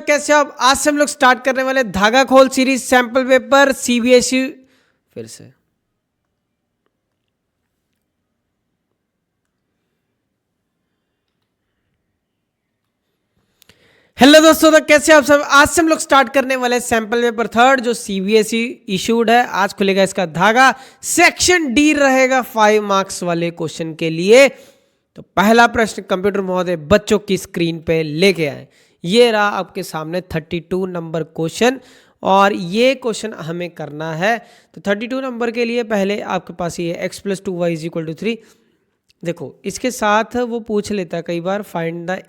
कैसे हो आप। आज से हम लोग स्टार्ट करने वाले धागा खोल सीरीज सैंपल पेपर सीबीएसई। फिर से हेलो दोस्तों, तो कैसे आप सब। आज से हम लोग स्टार्ट करने वाले सैंपल पेपर थर्ड जो सीबीएसई इशूड है। आज खुलेगा इसका धागा। सेक्शन डी रहेगा 5 मार्क्स वाले क्वेश्चन के लिए। तो पहला प्रश्न कंप्यूटर महोदय बच्चों की स्क्रीन पे लेके आए। ये रहा आपके सामने 32 नंबर क्वेश्चन और ये क्वेश्चन हमें करना है। तो 32 नंबर के लिए पहले आपके पास ये x + 2y = 3। देखो इसके साथ वो पूछ लेता है कई बार फाइंड द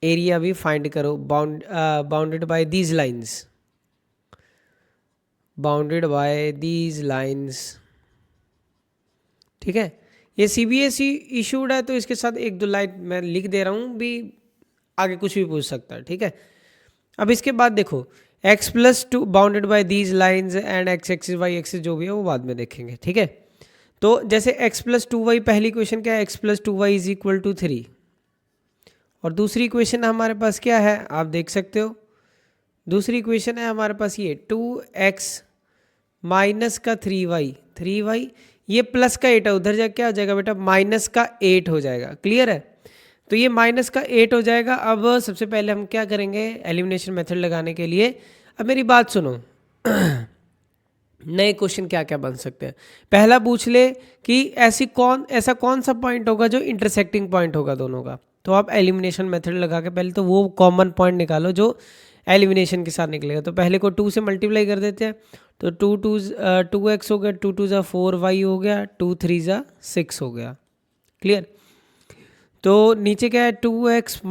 एरिया भी फाइंड करो बाउंडेड बाय दीज लाइंस। ठीक है, ये सीबीएसई इशूड है तो इसके साथ 1-2 लाइन मैं लिख दे रहा हूँ भी, आगे कुछ भी पूछ सकता है। ठीक है, अब इसके बाद देखो x + 2 bounded by these lines and x axis y axis जो भी है वो बाद में देखेंगे। ठीक है, तो जैसे x + 2y पहली क्वेश्चन क्या है, x + 2y = 3 और दूसरी क्वेश्चन हमारे पास क्या है आप देख सकते हो। दूसरी क्वेश्चन है हमारे पास ये 2x - 3y ये प्लस का 8 है, उधर जाके क्या हो जाएगा बेटा -8 हो जाएगा। क्लियर है, तो ये -8 हो जाएगा। अब सबसे पहले हम क्या करेंगे एलिमिनेशन मेथड लगाने के लिए। अब मेरी बात सुनो नए क्वेश्चन क्या क्या बन सकते हैं। पहला पूछ ले कि ऐसा कौन सा पॉइंट होगा जो इंटरसेक्टिंग पॉइंट होगा दोनों का। तो आप एलिमिनेशन मेथड लगा के पहले तो वो कॉमन पॉइंट निकालो जो एलिमिनेशन के साथ निकलेगा। तो पहले को 2 से मल्टीप्लाई कर देते हैं तो 2x हो गया, 2 2 = 4y हो गया, 2 3 = 6 हो गया। क्लियर, तो नीचे क्या है 2x -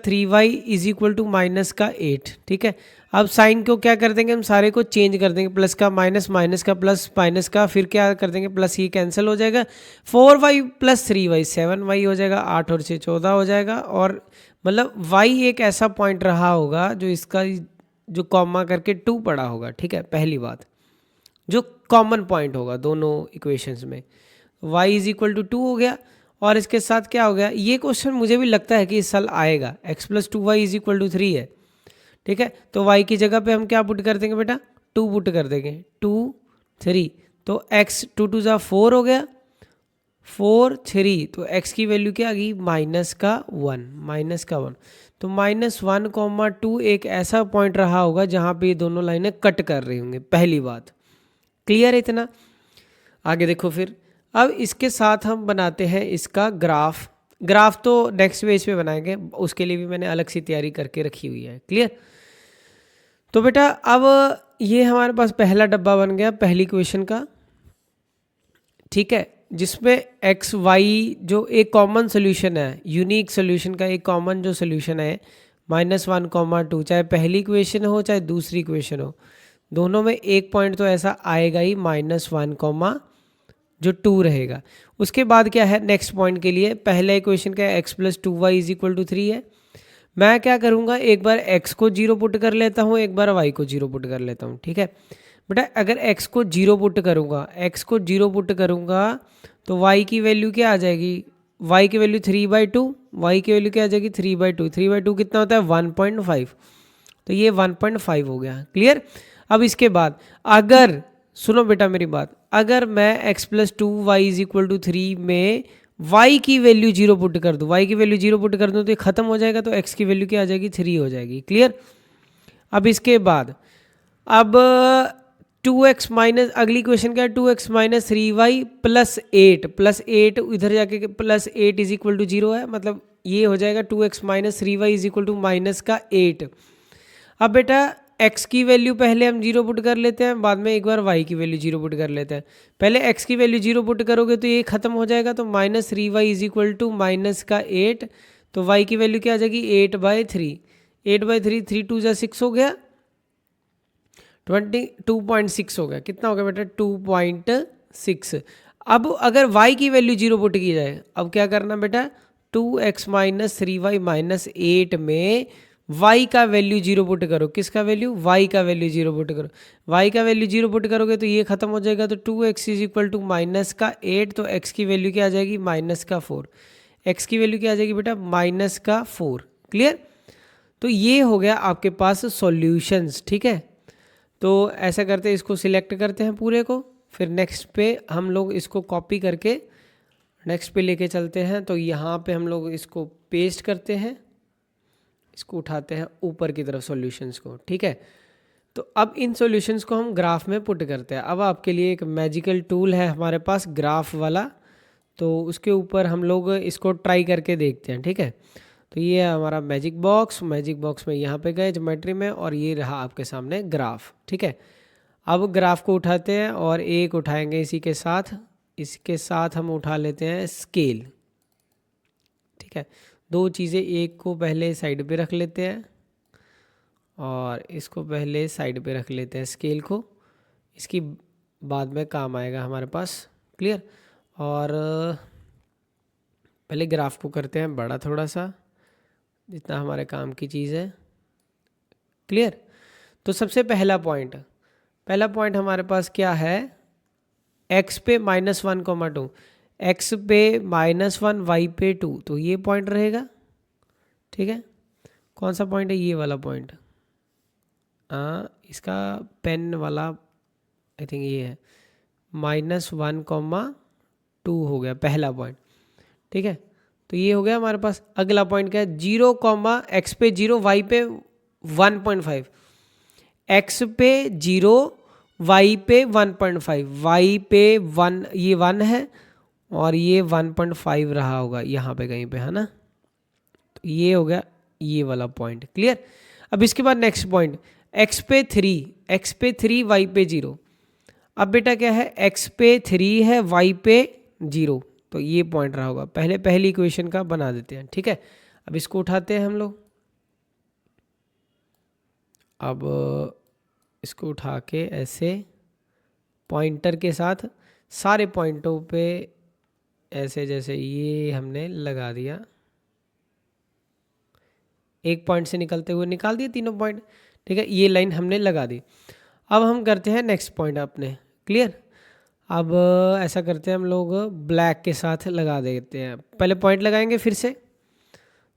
3y = -8। ठीक है, अब साइन को क्या कर देंगे हम सारे को चेंज कर देंगे, प्लस का माइनस, माइनस का प्लस, माइनस का फिर क्या कर देंगे प्लस, ये कैंसिल हो जाएगा। 4y + 3y 7y हो जाएगा, 8 और 6 14 हो जाएगा। और मतलब y एक ऐसा पॉइंट रहा होगा जो इसका जो कॉमा करके 2 पड़ा होगा। ठीक है, पहली बात जो कॉमन पॉइंट होगा दोनों इक्वेशंस में y = 2 हो गया। और इसके साथ क्या हो गया, ये क्वेश्चन मुझे भी लगता है कि इस साल आएगा। x + 2y = 3 है। ठीक है, तो y की जगह पे हम क्या पुट कर देंगे बेटा 2 पुट कर देंगे, 2 3 तो x 2 2 = 4 हो गया, 4 3 तो x की वैल्यू क्या आ गई -1 तो -1, 2 एक ऐसा पॉइंट रहा होगा जहाँ पे ये दोनों लाइनें कट कर रही होंगी। पहली बात क्लियर है इतना। आगे देखो फिर अब इसके साथ हम बनाते हैं इसका ग्राफ तो नेक्स्ट पेज पे बनाएंगे, उसके लिए भी मैंने अलग सी तैयारी करके रखी हुई है। क्लियर, तो बेटा अब ये हमारे पास पहला डब्बा बन गया पहली क्वेश्चन का। ठीक है, जिसमें x y जो एक कॉमन सोल्यूशन है, यूनिक सोल्यूशन का एक कॉमन जो सोल्यूशन है -1, 2, चाहे पहली क्वेश्चन हो चाहे दूसरी क्वेश्चन हो, दोनों में एक पॉइंट तो ऐसा आएगा ही -1, जो 2 रहेगा। उसके बाद क्या है नेक्स्ट पॉइंट के लिए, पहले इक्वेशन का x + 2y = 3 है। मैं क्या करूँगा एक बार x को 0 पुट कर लेता हूँ, एक बार y को 0 पुट कर लेता हूँ। ठीक है बेटा, अगर x को 0 पुट करूँगा तो y की वैल्यू क्या आ जाएगी, y की वैल्यू 3/2, y की वैल्यू क्या आ जाएगी 3/2। 3/2 कितना होता है 1.5, तो ये 1.5 हो गया। क्लियर, अब इसके बाद अगर सुनो बेटा मेरी बात, अगर मैं x + 2y = 3 में y की वैल्यू 0 पुट कर दूं, तो ये खत्म हो जाएगा, तो x की वैल्यू क्या आ जाएगी 3 हो जाएगी। क्लियर, अब इसके बाद अब 2x माइनस, अगली क्वेश्चन क्या है 2x - 3y + 8 इधर जाके +8 = 0 है, मतलब ये हो जाएगा 2x - 3y = -8। अब बेटा x की वैल्यू पहले हम 0 पुट कर लेते हैं, बाद में एक बार y की वैल्यू 0 पुट कर लेते हैं। पहले x की वैल्यू 0 पुट करोगे तो ये खत्म हो जाएगा, तो -3y = -8, तो y की वैल्यू क्या आ जाएगी 8/3। 8/3 3 2 = 6 हो गया, 2.6 हो गया। कितना हो गया बेटा 2.6। अब अगर y की वैल्यू 0 पुट की जाए, अब क्या करना बेटा 2x - 3y - 8 में y का वैल्यू 0 पुट करो। किसका वैल्यू y का वैल्यू 0 पुट करो। y का वैल्यू 0 पुट करोगे तो ये खत्म हो जाएगा, तो 2x = -8, तो x की वैल्यू क्या आ जाएगी -4। एक्स की वैल्यू क्या आ जाएगी बेटा, -4। क्लियर। तो ये हो गया आपके पास सॉल्यूशंस। ठीक है, तो ऐसा करते हैं, इसको सिलेक्ट करते हैं पूरे को, फिर नेक्स्ट पे हम लोग इसको कॉपी करके नेक्स्ट पे लेके चलते हैं। तो यहाँ पे हम लोग इसको पेस्ट करते हैं, इसको उठाते हैं ऊपर की तरफ सॉल्यूशंस को। ठीक है, तो अब इन सॉल्यूशंस को हम ग्राफ में पुट करते हैं। अब आपके लिए एक मैजिकल टूल है हमारे पास ग्राफ वाला, तो उसके ऊपर हम लोग इसको ट्राई करके देखते हैं। ठीक है, तो ये है हमारा मैजिक बॉक्स में यहाँ पे गए ज्योमेट्री में, और ये रहा आपके सामने ग्राफ। ठीक है, अब ग्राफ को उठाते हैं और एक उठाएंगे इसके साथ हम उठा लेते हैं स्केल। ठीक है, दो चीज़ें, एक को पहले साइड पे रख लेते हैं और इसको पहले साइड पे रख लेते हैं स्केल को, इसकी बाद में काम आएगा हमारे पास। क्लियर। और पहले ग्राफ को करते हैं बड़ा थोड़ा सा, जितना हमारे काम की चीज़ है। क्लियर। तो सबसे पहला पॉइंट हमारे पास क्या है, x पे -1,2, x पे -1, y पे 2, तो ये पॉइंट रहेगा। ठीक है, कौन सा पॉइंट है, ये वाला पॉइंट। इसका पेन वाला आई थिंक ये है, -1,2 हो गया पहला पॉइंट। ठीक है, तो ये हो गया हमारे पास। अगला पॉइंट क्या है, 0, x पे 0, y पे 1.5, x पे 0, y पे 1.5, y पे 1, ये 1 है और ये 1.5 रहा होगा यहाँ पे कहीं पे, है ना। तो ये हो गया ये वाला पॉइंट। क्लियर। अब इसके बाद नेक्स्ट पॉइंट, x पे 3, y पे 0। अब बेटा क्या है, x पे 3 है, y पे 0, तो ये पॉइंट रहा होगा। पहली इक्वेशन का बना देते हैं। ठीक है, अब इसको उठाते हैं हम लोग। अब इसको उठा के ऐसे पॉइंटर के साथ सारे पॉइंटों पे ऐसे, जैसे ये हमने लगा दिया, एक पॉइंट से निकलते हुए निकाल दिए तीनों पॉइंट। ठीक है, ये लाइन हमने लगा दी। अब हम करते हैं नेक्स्ट पॉइंट अपने। क्लियर। अब ऐसा करते हैं हम लोग, ब्लैक के साथ लगा देते हैं। पहले पॉइंट लगाएंगे फिर से।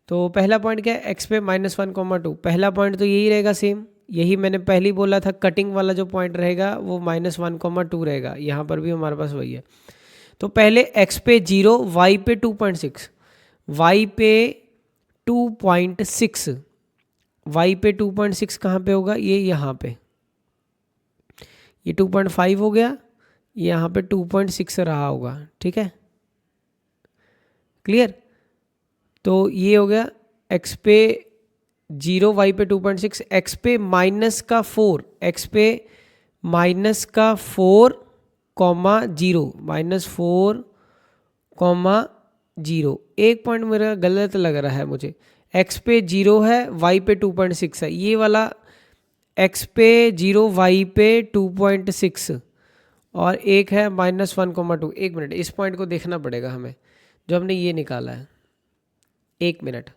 तो पहला पॉइंट क्या है, x पे -1,2, पहला पॉइंट तो यही रहेगा सेम, यही मैंने पहले ही बोला था, कटिंग वाला जो पॉइंट रहेगा वो -1,2 रहेगा। यहाँ पर भी हमारे पास वही है। तो पहले x पे 0, y पे 2.6, y पे 2.6, y पे 2.6 कहाँ पे होगा, ये यहाँ पे, ये 2.5 हो गया, यहाँ पे 2.6 रहा होगा। ठीक है, क्लियर। तो ये हो गया x पे 0, y पे 2.6, x पे -4, x पे -4, -4, एक पॉइंट मेरा गलत लग रहा है मुझे। x पे 0 है, y पे 2.6 है, ये वाला x पे 0, y पे 2.6 और एक है -1,2। एक मिनट, इस पॉइंट को देखना पड़ेगा हमें जो हमने ये निकाला है। एक मिनट,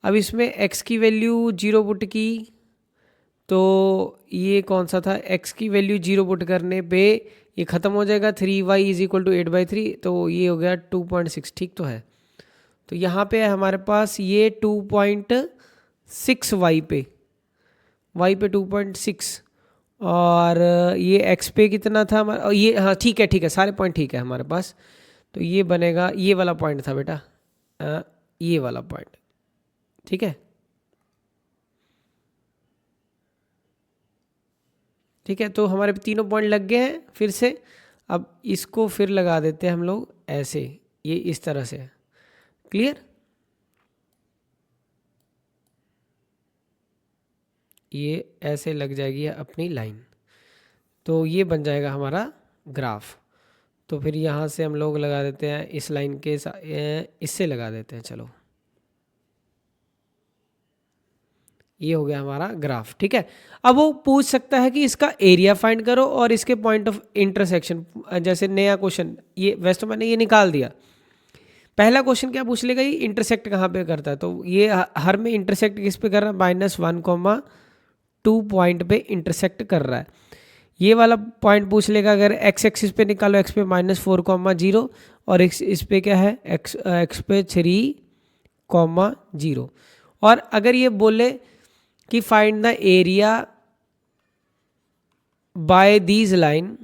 अब इसमें x की वैल्यू 0 पुट की, तो ये कौन सा था, x की वैल्यू 0 पुट करने पे ये ख़त्म हो जाएगा, 3y = 8/3, तो ये हो गया 2.6। ठीक तो है। तो यहाँ पे है हमारे पास ये 2.6 y पे 2.6, और ये x पे कितना था हमारा, और ये, हाँ ठीक है, सारे पॉइंट ठीक है हमारे पास। तो ये बनेगा, ये वाला पॉइंट था बेटा, ये वाला पॉइंट। ठीक है, ठीक है, तो हमारे तीनों पॉइंट लग गए हैं फिर से। अब इसको फिर लगा देते हैं हम लोग ऐसे, ये इस तरह से। क्लियर। ये ऐसे लग जाएगी अपनी लाइन, तो ये बन जाएगा हमारा ग्राफ। तो फिर यहाँ से हम लोग लगा देते हैं इस लाइन के इससे लगा देते हैं। चलो, ये हो गया हमारा ग्राफ। ठीक है, अब वो पूछ सकता है कि इसका एरिया फाइंड करो और इसके पॉइंट ऑफ इंटरसेक्शन, जैसे नया क्वेश्चन, ये वैसे तो मैंने ये निकाल दिया। पहला क्वेश्चन क्या पूछ लेगा, ये इंटरसेक्ट कहाँ पे करता है, तो ये हर में इंटरसेक्ट किस पे कर रहा है, -1,2 पॉइंट पे इंटरसेक्ट कर रहा है। ये वाला पॉइंट पूछ लेगा, अगर x एक्सिस पे निकालो, x पे -4, 0, और इस पे क्या है x पे 3,0। और अगर ये बोले कि find the area bye these line,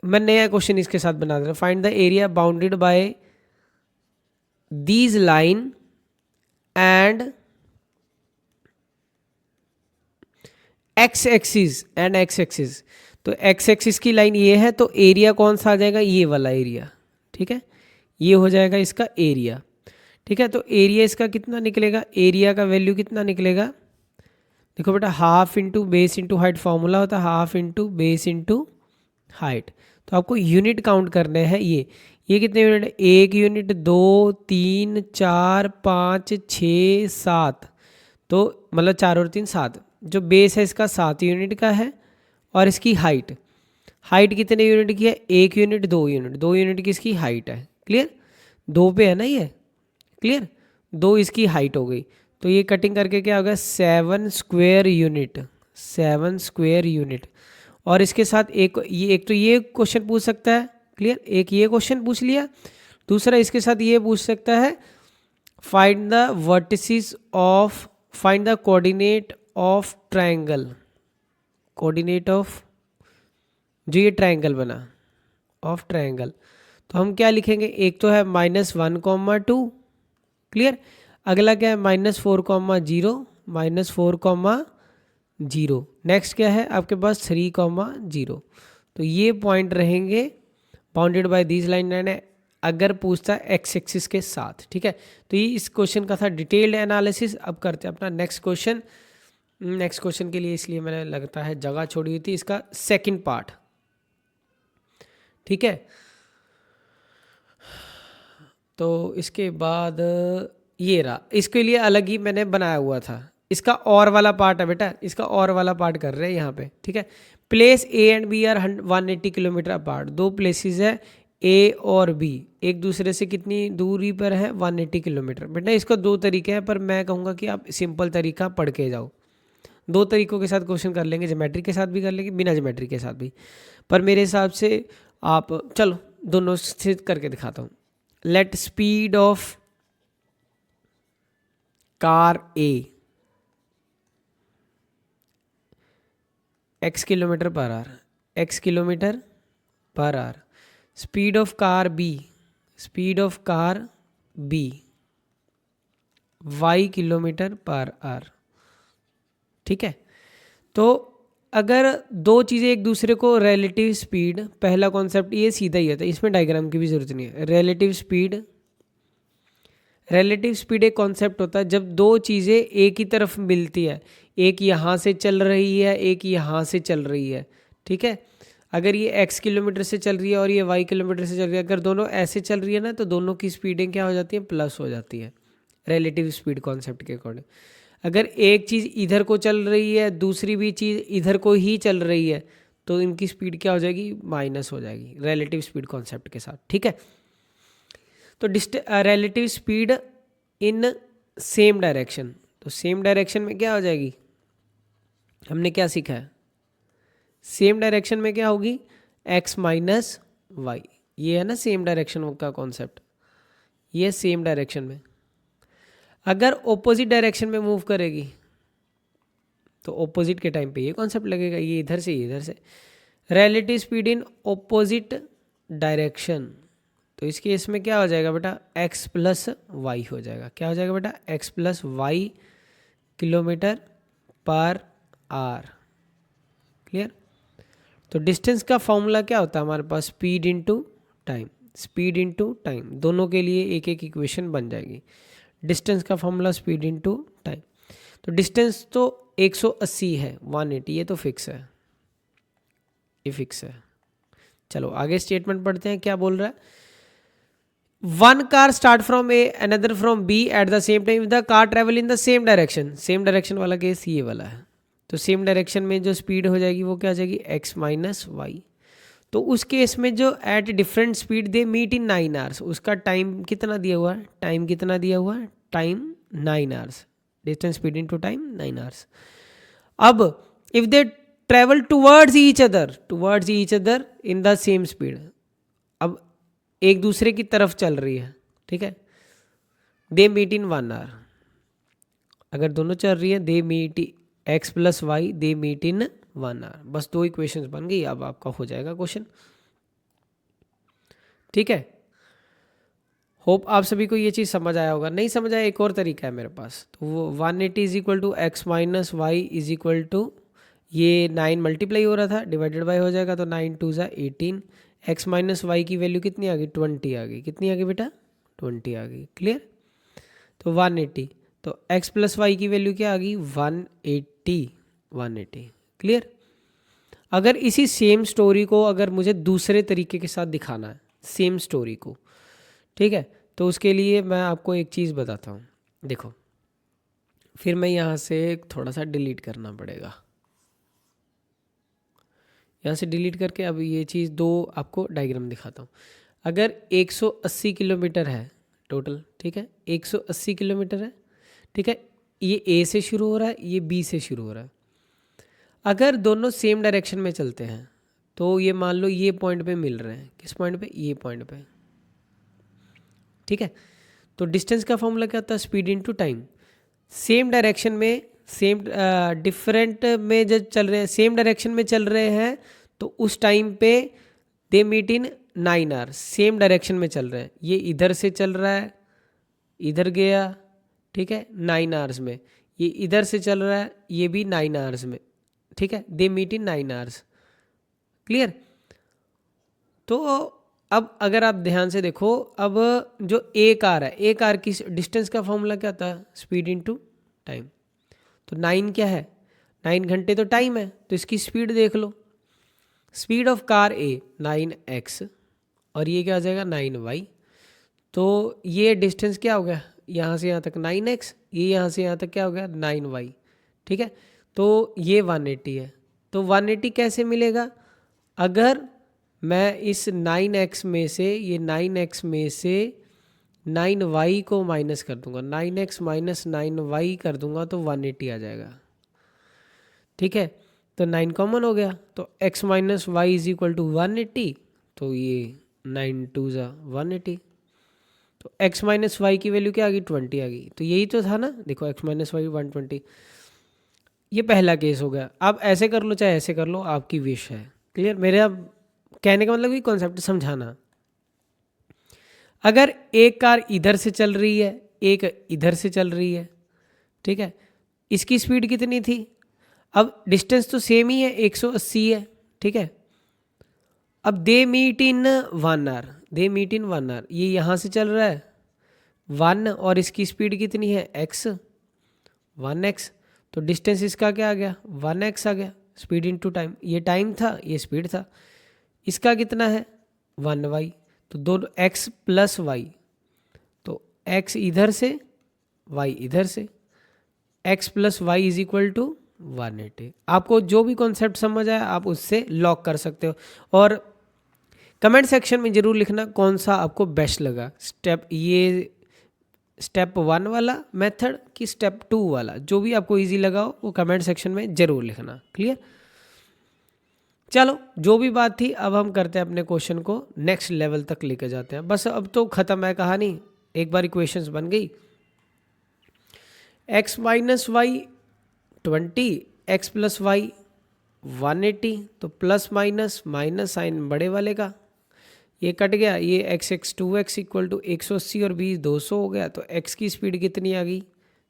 मैं नया क्वेश्चन इसके साथ बना दे रहा हूँ, find the area bounded by these line and x axis and x axis. तो एक्स एक्सिस की लाइन ये है, तो एरिया कौन सा आ जाएगा, ये वाला एरिया, ठीक है, ये हो जाएगा इसका एरिया, ठीक है। तो एरिया इसका कितना निकलेगा, एरिया का वैल्यू कितना निकलेगा, देखो बेटा, half into base into height formula होता है, half into base into height. तो आपको यूनिट काउंट करने हैं, ये कितने यूनिट है, 1 यूनिट, 2, 3, 4, 5, 6, 7, तो मतलब 4 और 3 7। जो बेस है इसका 7 यूनिट का है, और इसकी हाइट कितने यूनिट की है, 1 यूनिट, 2 यूनिट, 2 यूनिट की इसकी हाइट है, क्लियर, 2 पे है ना ये, क्लियर, 2 इसकी हाइट हो गई। तो ये कटिंग करके क्या होगा, 7 स्क्वायर यूनिट, 7 स्क्वायर यूनिट। और इसके साथ एक तो ये क्वेश्चन पूछ सकता है, क्लियर, एक ये क्वेश्चन पूछ लिया, दूसरा इसके साथ ये पूछ सकता है, find the vertices of, find the coordinate of triangle, coordinate of जो ये ट्रायंगल बना, ऑफ ट्रायंगल। तो हम क्या लिखेंगे, एक तो है -1,2, क्लियर, अगला क्या है -4,0, -4,0, नेक्स्ट क्या है आपके पास 3,0। तो ये पॉइंट रहेंगे bounded by these line and, अगर पूछता है एक्स एक्सिस के साथ, ठीक है। तो ये इस क्वेश्चन का था डिटेल्ड एनालिसिस। अब करते हैं अपना नेक्स्ट क्वेश्चन। नेक्स्ट क्वेश्चन के लिए इसलिए मैंने लगता है जगह छोड़ी हुई थी, इसका सेकंड पार्ट, ठीक है। तो इसके बाद ये रहा, इसके लिए अलग ही मैंने बनाया हुआ था, इसका और वाला पार्ट है बेटा, इसका और वाला पार्ट कर रहे हैं यहाँ पे, ठीक है। Place A and B are 180 kilometre apart, दो प्लेसेस है ए और बी, एक दूसरे से कितनी दूरी पर है, 180 किलोमीटर। बेटा इसका दो तरीके हैं, पर मैं कहूँगा कि आप सिंपल तरीका पढ़ के जाओ। दो तरीकों के साथ क्वेश्चन कर लेंगे, ज्योमेट्री के साथ भी कर लेंगे, बिना ज्योमेट्री के साथ भी, पर मेरे हिसाब से आप चलो दोनों से करके दिखाता हूँ। Let speed of car A x kilometre per hour, x kilometre per hour, speed of car B, speed of car B y kilometre per hour, ठीक है। तो अगर दो चीज़ें एक दूसरे को रिलेटिव स्पीड, पहला कॉन्सेप्ट ये सीधा ही होता है, इसमें डायग्राम की भी जरूरत नहीं है। रिलेटिव स्पीड, रिलेटिव स्पीड एक कॉन्सेप्ट होता है जब दो चीज़ें एक ही तरफ मिलती है, एक यहाँ से चल रही है, एक यहाँ से चल रही है, ठीक है। अगर ये x किलोमीटर से चल रही है और ये y किलोमीटर से चल रही है, अगर दोनों ऐसे चल रही है ना, तो दोनों की स्पीडें क्या हो जाती हैं, प्लस हो जाती है रिलेटिव स्पीड कॉन्सेप्ट के अकॉर्डिंग। अगर एक चीज़ इधर को चल रही है, दूसरी भी चीज़ इधर को ही चल रही है, तो इनकी स्पीड क्या हो जाएगी, माइनस हो जाएगी रिलेटिव स्पीड कॉन्सेप्ट के साथ, ठीक है। तो relative speed in same direction, तो सेम डायरेक्शन में क्या हो जाएगी, हमने क्या सीखा है, सेम डायरेक्शन में क्या होगी, x माइनस वाई, ये है ना सेम डायरेक्शन का कॉन्सेप्ट, ये सेम डायरेक्शन में। अगर ऑपोजिट डायरेक्शन में मूव करेगी तो ऑपोजिट के टाइम पे ये कॉन्सेप्ट लगेगा, ये इधर से, ये इधर से, relative speed in opposite direction. तो इस केस में क्या हो जाएगा बेटा, x प्लस वाई हो जाएगा, क्या हो जाएगा बेटा, x plus Y kilometre per hour, clear. तो डिस्टेंस का फॉर्मूला क्या होता है हमारे पास, speed into time, speed into time, दोनों के लिए एक एक इक्वेशन बन जाएगी। डिस्टेंस का फॉर्मूला स्पीड इनटू टाइम। तो डिस्टेंस तो 180 है, 180 ये तो फिक्स है, ये फिक्स है। चलो आगे स्टेटमेंट पढ़ते हैं, क्या बोल रहा है, one car start from A another from B at the same time, the car travel in the same direction, same direction वाला केस ये वाला है। तो सेम डायरेक्शन में जो स्पीड हो जाएगी वो क्या हो जाएगी, x माइनस वाई। तो उस केस में जो at different speed they meet in 9 hours, उसका टाइम कितना दिया हुआ है, टाइम कितना दिया हुआ है, time 9 hours, distance speed into time 9 hours. अब if they travel towards each other in the same speed, अब एक दूसरे की तरफ चल रही है, ठीक है। दे मीट इन 1 आवर, अगर दोनों चल रही है they meet x plus y, they meet in 1 hour. बस 2 इक्वेशंस बन गई, अब आपका हो जाएगा क्वेश्चन, ठीक है। होप आप सभी को ये चीज़ समझ आया होगा। नहीं समझ आया, एक और तरीका है मेरे पास, तो वो 180 is equal to x minus y is equal to, ये 9 मल्टीप्लाई हो रहा था, डिवाइडेड बाई हो जाएगा, तो 9 2 ज़ा 18, एक्स माइनस वाई की वैल्यू कितनी आ गई, 20 आ गई। कितनी आ गई बेटा, 20 आ गई। क्लियर, तो 180, तो एक्स प्लस वाई की वैल्यू क्या आ गई, 180, 180। क्लियर। अगर इसी सेम स्टोरी को अगर मुझे दूसरे तरीके के साथ दिखाना है, सेम स्टोरी को, ठीक है, तो उसके लिए मैं आपको एक चीज़ बताता हूँ। देखो, फिर मैं यहाँ से थोड़ा सा डिलीट करना पड़ेगा, यहाँ से डिलीट करके अब ये चीज़ दो आपको डायग्राम दिखाता हूँ। अगर 180 किलोमीटर है टोटल, ठीक है, 180 किलोमीटर है, ठीक है, ये ए से शुरू हो रहा है, ये बी से शुरू हो रहा है। अगर दोनों सेम डायरेक्शन में चलते हैं तो ये मान लो ये पॉइंट पे मिल रहे हैं, किस पॉइंट पे, ये पॉइंट पे, ठीक है। तो डिस्टेंस का फॉर्मूला क्या होता है, speed into time. Same direction में, सेम डिफरेंट में जब चल रहे हैं, सेम डायरेक्शन में चल रहे हैं, तो उस टाइम पे they meet in 9 hour. Same direction में चल रहे हैं, ये इधर से चल रहा है, इधर गया, ठीक है, 9 आवर्स में, ये इधर से चल रहा है, ये भी 9 आवर्स में, ठीक है, they meet in 9 hours. Clear. तो अब अगर आप ध्यान से देखो, अब जो ए कार है, ए कार की डिस्टेंस का फॉर्मूला क्या था, स्पीड इनटू टाइम। तो 9 क्या है, 9 घंटे तो टाइम है, तो इसकी स्पीड देख लो। Speed of car A 9x, और ये क्या आ जाएगा 9y। तो ये डिस्टेंस क्या हो गया, यहाँ से यहाँ तक 9x, ये यहाँ से यहाँ तक क्या हो गया 9y, ठीक है। तो ये 180 है। तो 180 कैसे मिलेगा, अगर मैं इस 9x में से, ये 9x में से 9y को माइनस कर दूंगा, 9x माइनस 9y कर दूंगा, तो 180 आ जाएगा, ठीक है। तो 9 कॉमन हो गया, तो x minus y is equal to 180, तो ये 9 2 ज़ा 180, तो x माइनस वाई की वैल्यू क्या आ गई, 20 आ गई। तो यही तो था ना, देखो x माइनस वाई 120, ये पहला केस हो गया। आप ऐसे कर लो चाहे ऐसे कर लो, आपकी विश है। क्लियर, मेरे अब कहने का मतलब ये कॉन्सेप्ट समझाना। अगर एक कार इधर से चल रही है, एक इधर से चल रही है, ठीक है, इसकी स्पीड कितनी थी, अब डिस्टेंस तो सेम ही है, 180 है, ठीक है। अब they meet in 1 hour, they meet in 1 hour, ये यहाँ से चल रहा है 1, और इसकी स्पीड कितनी है x, 1x, तो डिस्टेंस इसका क्या आ गया 1x आ गया। स्पीड इनटू टाइम, ये टाइम था, ये स्पीड था। इसका कितना है 1y, तो दोनों x प्लस वाई, तो x इधर से y इधर से, x plus y is equal to 180। आपको जो भी कॉन्सेप्ट समझ आया आप उससे लॉक कर सकते हो, और कमेंट सेक्शन में ज़रूर लिखना कौन सा आपको बेस्ट लगा, स्टेप ये स्टेप 1 वाला मेथड कि स्टेप 2 वाला, जो भी आपको इजी लगा हो वो कमेंट सेक्शन में ज़रूर लिखना। क्लियर। चलो, जो भी बात थी, अब हम करते हैं अपने क्वेश्चन को नेक्स्ट लेवल तक लेके जाते हैं। बस अब तो ख़त्म है कहानी, एक बार इक्वेशंस बन गई, x minus y 20, x plus y 180, तो प्लस माइनस माइनस साइन बड़े वाले का, ये कट गया, ये x x 2x equal to 180 और 20 200 हो गया। तो x की स्पीड कितनी आ गई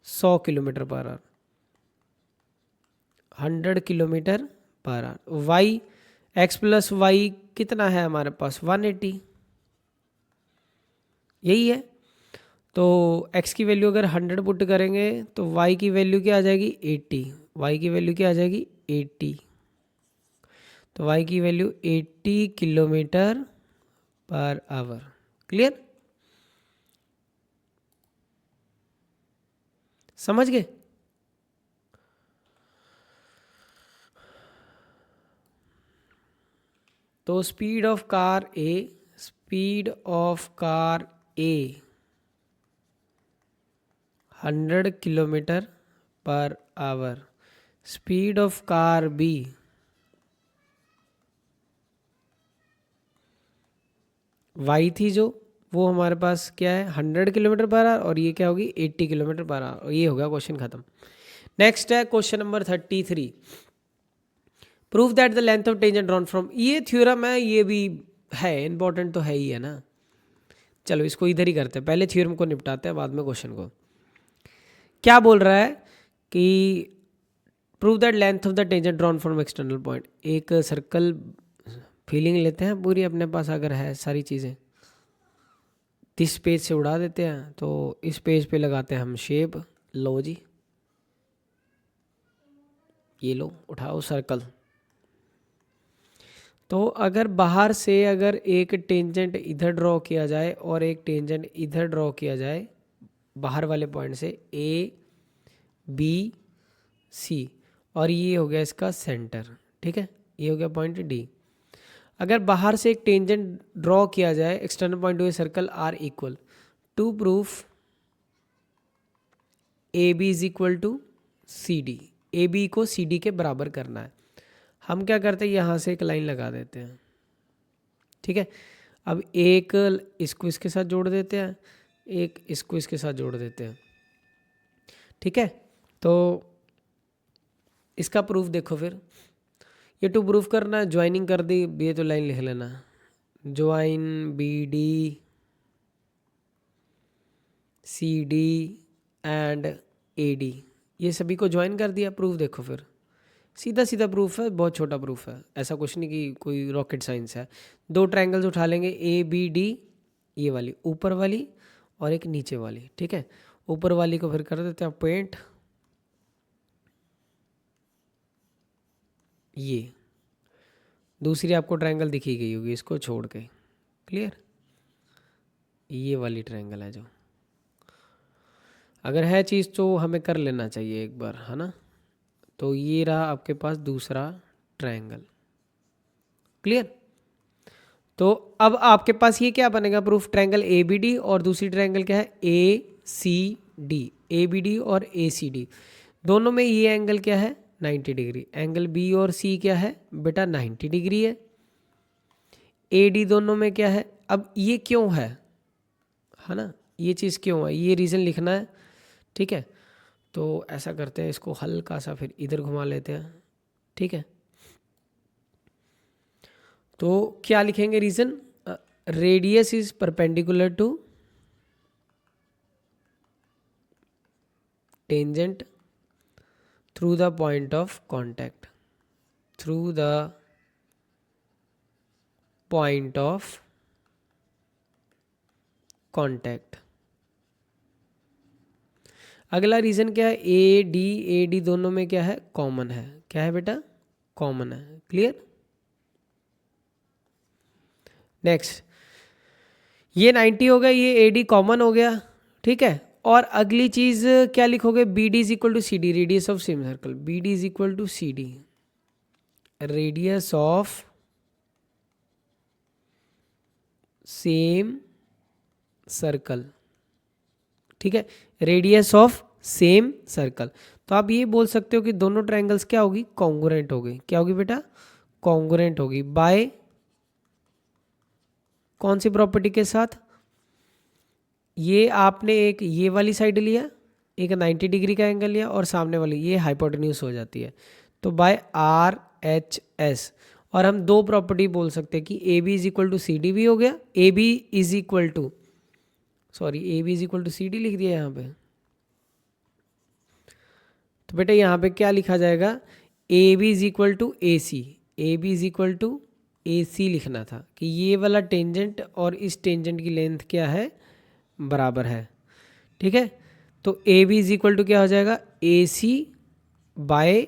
100 kilometre per hour, 100 kilometre per hour. Y x plus y कितना है हमारे पास 180, यही है। तो x की वैल्यू अगर 100 पुट करेंगे तो y की वैल्यू क्या आ जाएगी 80, y की वैल्यू क्या आ जाएगी 80, तो y की value 80 kilometre per hour. Clear, समझ गए। तो speed of car A, speed of car A 100 kilometre per hour, speed of car B y थी जो, वो हमारे पास क्या है 100 किलोमीटर पर आवर, और ये क्या होगी 80 किलोमीटर पर आवर, और ये हो गया क्वेश्चन खत्म। नेक्स्ट है question number 33, prove that the length of tangent drawn from, ये थ्योरम है, ये भी है इंपॉर्टेंट तो है ही है ना। चलो इसको इधर ही करते हैं, पहले थ्योरम को निपटाते हैं बाद में क्वेश्चन को। क्या बोल रहा है कि prove that length of the tangent drawn from external point, एक सर्कल फीलिंग लेते हैं पूरी अपने पास अगर है सारी चीज़ें, इस पेज से उड़ा देते हैं, तो इस पेज पे लगाते हैं हम शेप, लो जी ये लो उठाओ सर्कल। तो अगर बाहर से अगर एक टेंजेंट इधर ड्रॉ किया जाए और एक टेंजेंट इधर ड्रॉ किया जाए बाहर वाले पॉइंट से ए बी सी, और ये हो गया इसका सेंटर, ठीक है, ये हो गया पॉइंट डी। अगर बाहर से एक टेंजेंट ड्रॉ किया जाए external point to a circle are equal to proof A B is equal to C D, A B को सी डी के बराबर करना है। हम क्या करते हैं यहाँ से एक लाइन लगा देते हैं, ठीक है। अब एक इसको इसके साथ जोड़ देते हैं, एक इसको इसके साथ जोड़ देते हैं, ठीक है। तो इसका प्रूफ देखो फिर, ये टू प्रूफ करना है, ज्वाइनिंग कर दी, ये तो लाइन लिख लेना, join B D C D and A D, ये सभी को ज्वाइन कर दिया, प्रूफ देखो फिर, सीधा सीधा प्रूफ है, बहुत छोटा प्रूफ है, ऐसा कुछ नहीं कि कोई रॉकेट साइंस है। दो ट्रायंगल्स उठा लेंगे ए बी डी, ये वाली ऊपर वाली और एक नीचे वाली, ठीक है। ऊपर वाली को फिर कर देते हैं पॉइंट, ये दूसरी आपको ट्रायंगल दिखी गई होगी इसको छोड़ के, क्लियर, ये वाली ट्रायंगल है जो, अगर है चीज़ तो हमें कर लेना चाहिए एक बार, है ना। तो ये रहा आपके पास दूसरा ट्रायंगल, क्लियर। तो अब आपके पास ये क्या बनेगा proof, triangle A B D, और दूसरी ट्रायंगल क्या है A C D, A B D और ए सी डी, दोनों में ये एंगल क्या है 90 डिग्री, एंगल बी और सी क्या है बेटा 90 डिग्री है, ए डी दोनों में क्या है। अब ये क्यों है ना, ये चीज़ क्यों है, ये रीज़न लिखना है, ठीक है। तो ऐसा करते हैं, इसको हल्का सा फिर इधर घुमा लेते हैं, ठीक है। तो क्या लिखेंगे reason, radius is perpendicular to tangent through the point of contact, through the point of contact. अगला रीज़न क्या है, ए डी दोनों में क्या है कॉमन है, क्या है बेटा कॉमन है, क्लियर। नेक्स्ट, ये 90 हो गया, ये ए डी कॉमन हो गया, ठीक है। और अगली चीज़ क्या लिखोगे, B D is equal to C D, radius of same circle, B D is equal to C D, radius of same circle, ठीक है, रेडियस ऑफ सेम सर्कल। तो आप ये बोल सकते हो कि दोनों ट्रायंगल्स क्या होगी कॉन्ग्रुएंट हो गई, क्या होगी बेटा कॉन्ग्रुएंट होगी, बाय कौन सी प्रॉपर्टी के साथ, ये आपने एक ये वाली साइड लिया, एक 90 डिग्री का एंगल लिया, और सामने वाली ये हाइपोटेन्यूज हो जाती है, तो बाय आर एच एस। और हम दो प्रॉपर्टी बोल सकते हैं कि A B is equal to C D भी हो गया, A B is equal to A B is equal to C D लिख दिया यहाँ पे, तो बेटा यहाँ पे क्या लिखा जाएगा, A B is equal to A C, A B is equal to A C लिखना था कि ये वाला टेंजेंट और इस टेंजेंट की लेंथ क्या है बराबर है, ठीक है। तो A B is equal to क्या हो जाएगा A C by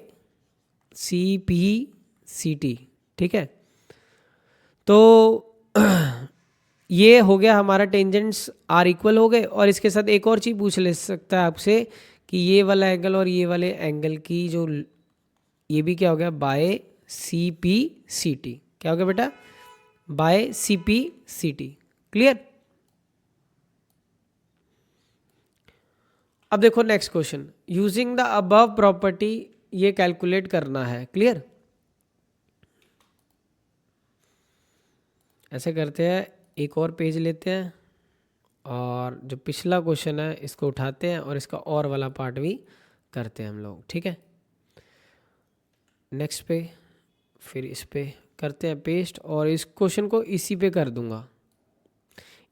C P C T, ठीक है। तो ये हो गया हमारा टेंजेंट्स आर इक्वल हो गए, और इसके साथ एक और चीज़ पूछ ले सकता है आपसे कि ये वाला एंगल और ये वाले एंगल की जो, ये भी क्या हो गया by C P C T, क्या हो गया बेटा by C P C T, clear. अब देखो next question, using the above property ये कैलकुलेट करना है, क्लियर। ऐसे करते हैं, एक और पेज लेते हैं और जो पिछला क्वेश्चन है इसको उठाते हैं और इसका और वाला पार्ट भी करते हैं हम लोग, ठीक है। नेक्स्ट पे फिर इस पे करते हैं पेस्ट और इस क्वेश्चन को इसी पे कर दूंगा,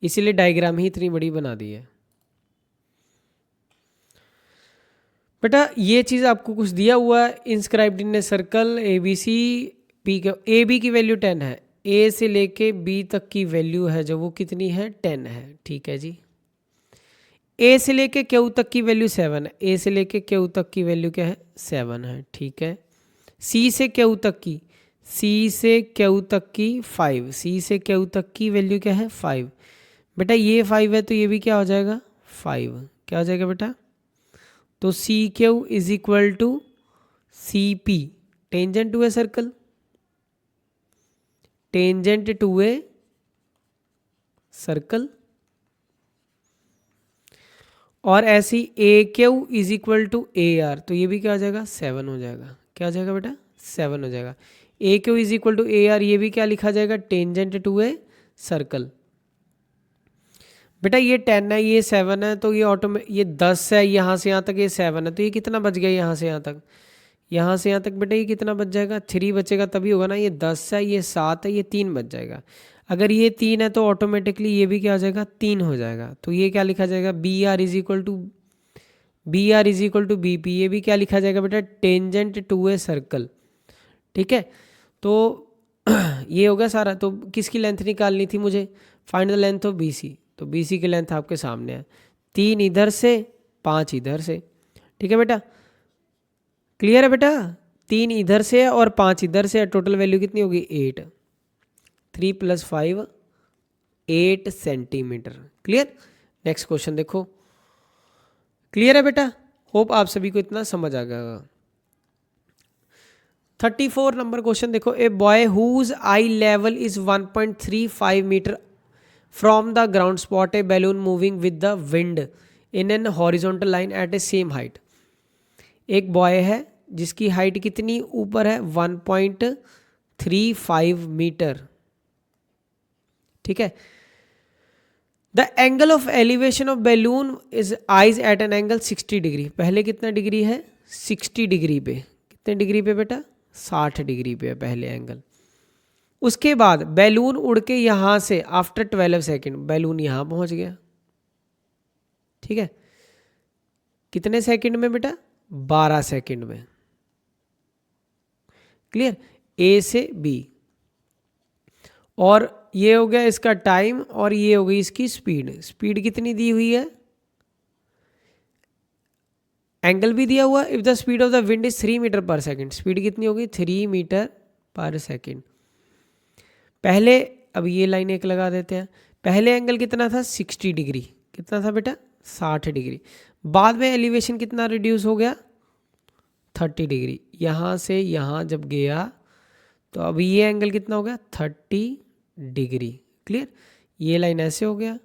इसीलिए डायग्राम ही इतनी बड़ी बना दी है। बेटा ये चीज़ आपको कुछ दिया हुआ है, inscribed in a circle A B C B के, ए बी की वैल्यू 10 है, ए से लेके बी तक की वैल्यू है जो वो कितनी है 10 है, ठीक है जी। ए से लेके क्यू तक की वैल्यू 7 है, ए से लेके क्यू तक की वैल्यू क्या है 7 है, ठीक है। सी से क्यू तक की, सी से क्यू तक की 5, सी से क्यू तक की वैल्यू क्या है 5। बेटा ये 5 है तो ये भी क्या हो जाएगा 5, क्या हो जाएगा बेटा, तो C Q is equal to C P, tangent to a circle, tangent to a circle. और ऐसी A Q is equal to A R, तो ये भी क्या हो जाएगा 7 हो जाएगा, क्या हो जाएगा बेटा 7 हो जाएगा। A Q is equal to A R, ये भी क्या लिखा जाएगा टेंजेंट टू ए सर्कल। बेटा ये 10 है, ये 7 है, तो ये ये 10 है, यहाँ से यहाँ तक ये 7 है, तो ये कितना बच गया यहाँ से यहाँ तक, यहाँ से यहाँ तक बेटा ये कितना बच जाएगा 3 बचेगा तभी होगा ना, ये 10 है, ये 7 है, ये 3 बच जाएगा। अगर ये 3 है तो ऑटोमेटिकली ये भी क्या हो जाएगा 3 हो जाएगा, तो ये क्या लिखा जाएगा B R is equal to B P, ये भी क्या लिखा जाएगा बेटा टेंजेंट टू ए सर्कल, ठीक है। तो ये हो गया सारा। तो किसकी लेंथ निकालनी थी मुझे, find the length of B C, तो बी सी की लेंथ आपके सामने है, 3 इधर से 5 इधर से, ठीक है बेटा, क्लियर है बेटा, 3 इधर से और 5 इधर से, टोटल वैल्यू कितनी होगी 8, 3 + 5 8 सेंटीमीटर, क्लियर। नेक्स्ट क्वेश्चन देखो, क्लियर है बेटा, होप आप सभी को इतना समझ आ गया। 34 नंबर क्वेश्चन देखो, a boy whose eye level is 1.35 metre from the ground spot a balloon moving with the wind in an horizontal line at a same height. एक बॉय है जिसकी हाइट कितनी ऊपर है 1.35 मीटर, ठीक है। The angle of elevation of balloon is eyes at an angle 60 degree, पहले कितना डिग्री है 60 डिग्री पे, कितने डिग्री पे बेटा 60 डिग्री पे है पहले एंगल। उसके बाद बैलून उड़ के यहां से आफ्टर 12 सेकेंड बैलून यहां पहुंच गया, ठीक है, कितने सेकंड में बेटा 12 सेकंड में, क्लियर, ए से बी। और ये हो गया इसका टाइम और ये हो गई इसकी स्पीड, स्पीड कितनी दी हुई है, एंगल भी दिया हुआ, if the speed of the wind is 3 metre per second, speed कितनी होगी 3 मीटर पर सेकेंड। पहले अब ये लाइन एक लगा देते हैं, पहले एंगल कितना था 60 डिग्री, कितना था बेटा 60 डिग्री, बाद में एलिवेशन कितना रिड्यूस हो गया 30 डिग्री, यहाँ से यहाँ जब गया तो अब ये एंगल कितना हो गया 30 डिग्री, क्लियर। ये लाइन ऐसे हो गया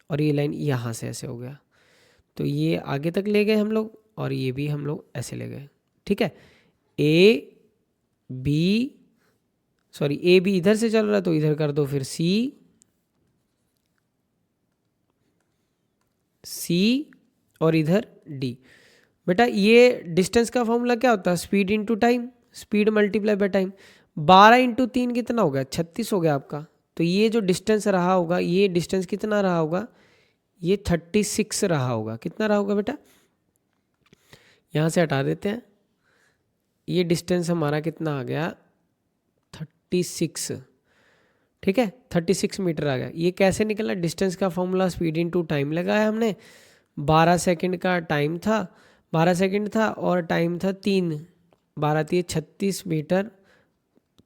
और ये लाइन यहाँ से ऐसे हो गया, तो ये आगे तक ले गए हम लोग और ये भी हम लोग ऐसे ले गए, ठीक है। ए बी इधर से चल रहा है तो इधर कर दो, फिर सी और इधर डी। बेटा ये डिस्टेंस का फॉर्मूला क्या होता है, speed into time, speed multiply by time. 12 × 3 कितना हो गया 36 हो गया आपका, तो ये जो डिस्टेंस रहा होगा, ये डिस्टेंस कितना रहा होगा, ये 36 रहा होगा, कितना रहा होगा बेटा, यहाँ से हटा देते हैं, ये डिस्टेंस हमारा कितना आ गया 36, ठीक है 36 मीटर आ गया। ये कैसे निकला, डिस्टेंस का फॉर्मूला स्पीड इनटू टाइम लगाया हमने, 12 सेकंड का टाइम था, 12 सेकंड था और टाइम था 3, 12 3 36 मीटर,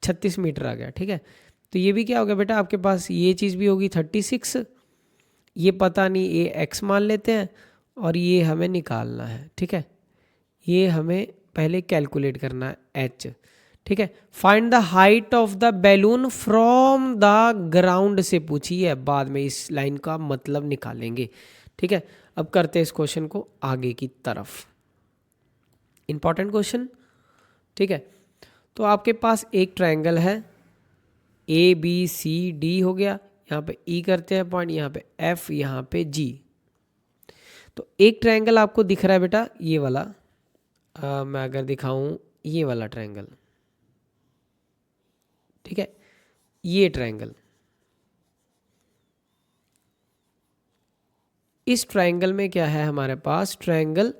36 मीटर आ गया, ठीक है। तो ये भी क्या हो गया बेटा आपके पास, ये चीज़ भी होगी 36, ये पता नहीं ये एक्स मान लेते हैं और ये हमें निकालना है, ठीक है, ये हमें पहले कैलकुलेट करना है एच, ठीक है। Find the height of the balloon from the ground से पूछी है, बाद में इस लाइन का मतलब निकालेंगे, ठीक है। अब करते हैं इस क्वेश्चन को आगे की तरफ, इंपॉर्टेंट क्वेश्चन, ठीक है। तो आपके पास एक ट्रायंगल है ए बी सी डी हो गया, यहाँ पे ई करते हैं पॉइंट, यहाँ पे एफ, यहाँ पे जी। तो एक ट्रायंगल आपको दिख रहा है बेटा ये वाला, मैं अगर दिखाऊं ये वाला ट्रायंगल, ठीक है, ये ट्रायंगल, इस ट्रायंगल में क्या है हमारे पास, triangle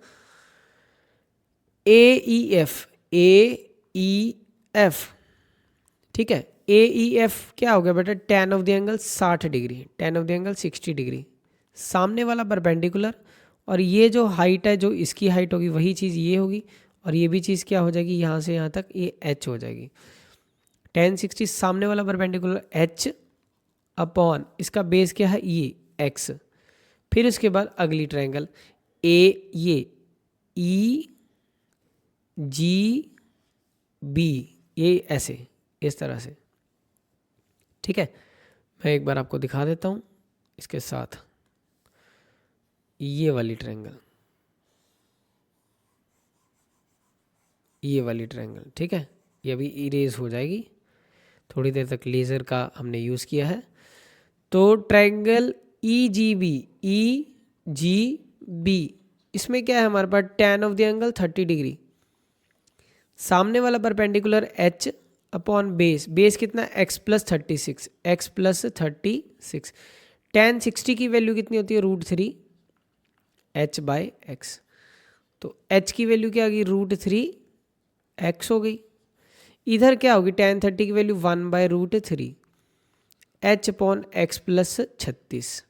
A E F, A E F, ठीक है। ए ई एफ क्या हो गया बेटा, tan of the angle 60 degree, tan of the angle 60 degree, सामने वाला परपेंडिकुलर, और ये जो हाइट है, जो इसकी हाइट होगी वही चीज़ ये होगी, और ये भी चीज़ क्या हो जाएगी, यहाँ से यहाँ तक ये h हो जाएगी। tan 60 सामने वाला परपेंडिकुलर h अपॉन इसका बेस क्या है ये x। फिर उसके बाद अगली ट्रायंगल ए, ये ई जी बी, ये ऐसे इस तरह से, ठीक है। मैं एक बार आपको दिखा देता हूँ इसके साथ, ये वाली ट्रायंगल, ये वाली ट्रायंगल, ठीक है। ये अभी इरेज हो जाएगी, थोड़ी देर तक लेज़र का हमने यूज़ किया है। तो ट्रायंगल ई जी बी, इसमें क्या है हमारे पास, tan of the angle 30 degree, सामने वाला perpendicular h upon base, base कितना x plus 36, x plus 36, tan 60 की वैल्यू कितनी होती है, √3 h बाई एक्स। तो h की वैल्यू क्या होगी, √3 x हो गई। इधर क्या होगी, tan 30 की value 1 by √3 h upon x plus 36,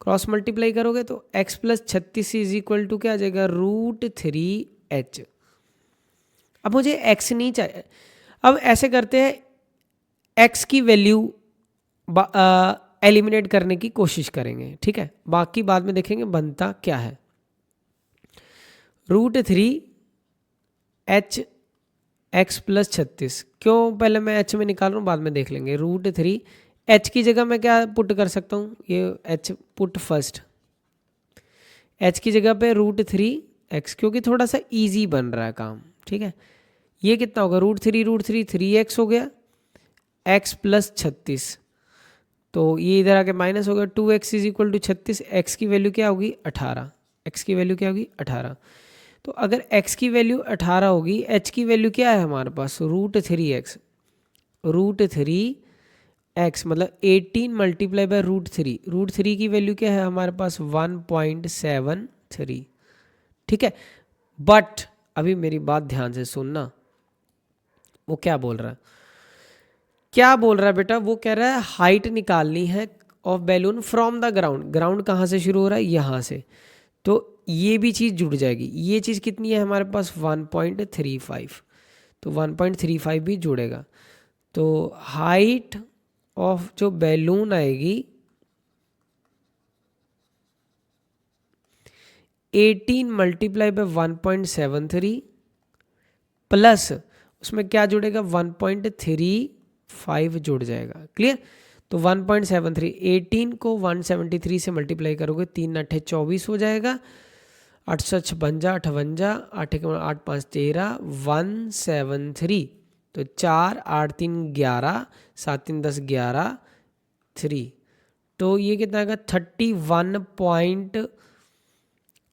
cross multiply करोगे तो x plus 36 is equal to क्या आ जाएगा, √3h। अब मुझे x नहीं चाहिए, अब ऐसे करते हैं x की वैल्यू एलिमिनेट करने की कोशिश करेंगे, ठीक है, बाकी बाद में देखेंगे बनता क्या है। √3 h x प्लस 36, क्यों पहले मैं h में निकाल रहा हूँ, बाद में देख लेंगे। √3 h की जगह मैं क्या पुट कर सकता हूँ, ये h पुट फर्स्ट, h की जगह पे √3 x, क्योंकि थोड़ा सा इजी बन रहा है काम, ठीक है। ये कितना होगा, √3 3x हो गया, x प्लस 36, तो ये इधर आके माइनस हो गया, 2x is equal to 36, x की वैल्यू क्या होगी 18, x की वैल्यू क्या होगी 18। तो अगर x की वैल्यू 18 होगी, h की वैल्यू क्या है हमारे पास, √3x, √3x मतलब 18 मल्टीप्लाई बाय √3, √3 की वैल्यू क्या है हमारे पास 1.73, ठीक है। बट अभी मेरी बात ध्यान से सुनना, वो क्या बोल रहा है, क्या बोल रहा है बेटा, वो कह रहा है हाइट निकालनी है of balloon from the ground, ground कहाँ से शुरू हो रहा है, यहाँ से, तो ये भी चीज़ जुड़ जाएगी। ये चीज़ कितनी है हमारे पास 1.35, तो 1.35 भी जुड़ेगा। तो हाइट ऑफ जो बैलून आएगी 18 मल्टीप्लाई बाय 1.73 प्लस उसमें क्या जुड़ेगा 1.35 जुड़ जाएगा, क्लियर। तो 1.73, 18 को 173 से मल्टीप्लाई करोगे 3 8 24 हो जाएगा, 8 7 56 58, 8 8 5 13, 173, तो 4 8 3 11, 7 3 10 11 3, तो ये कितना आएगा 31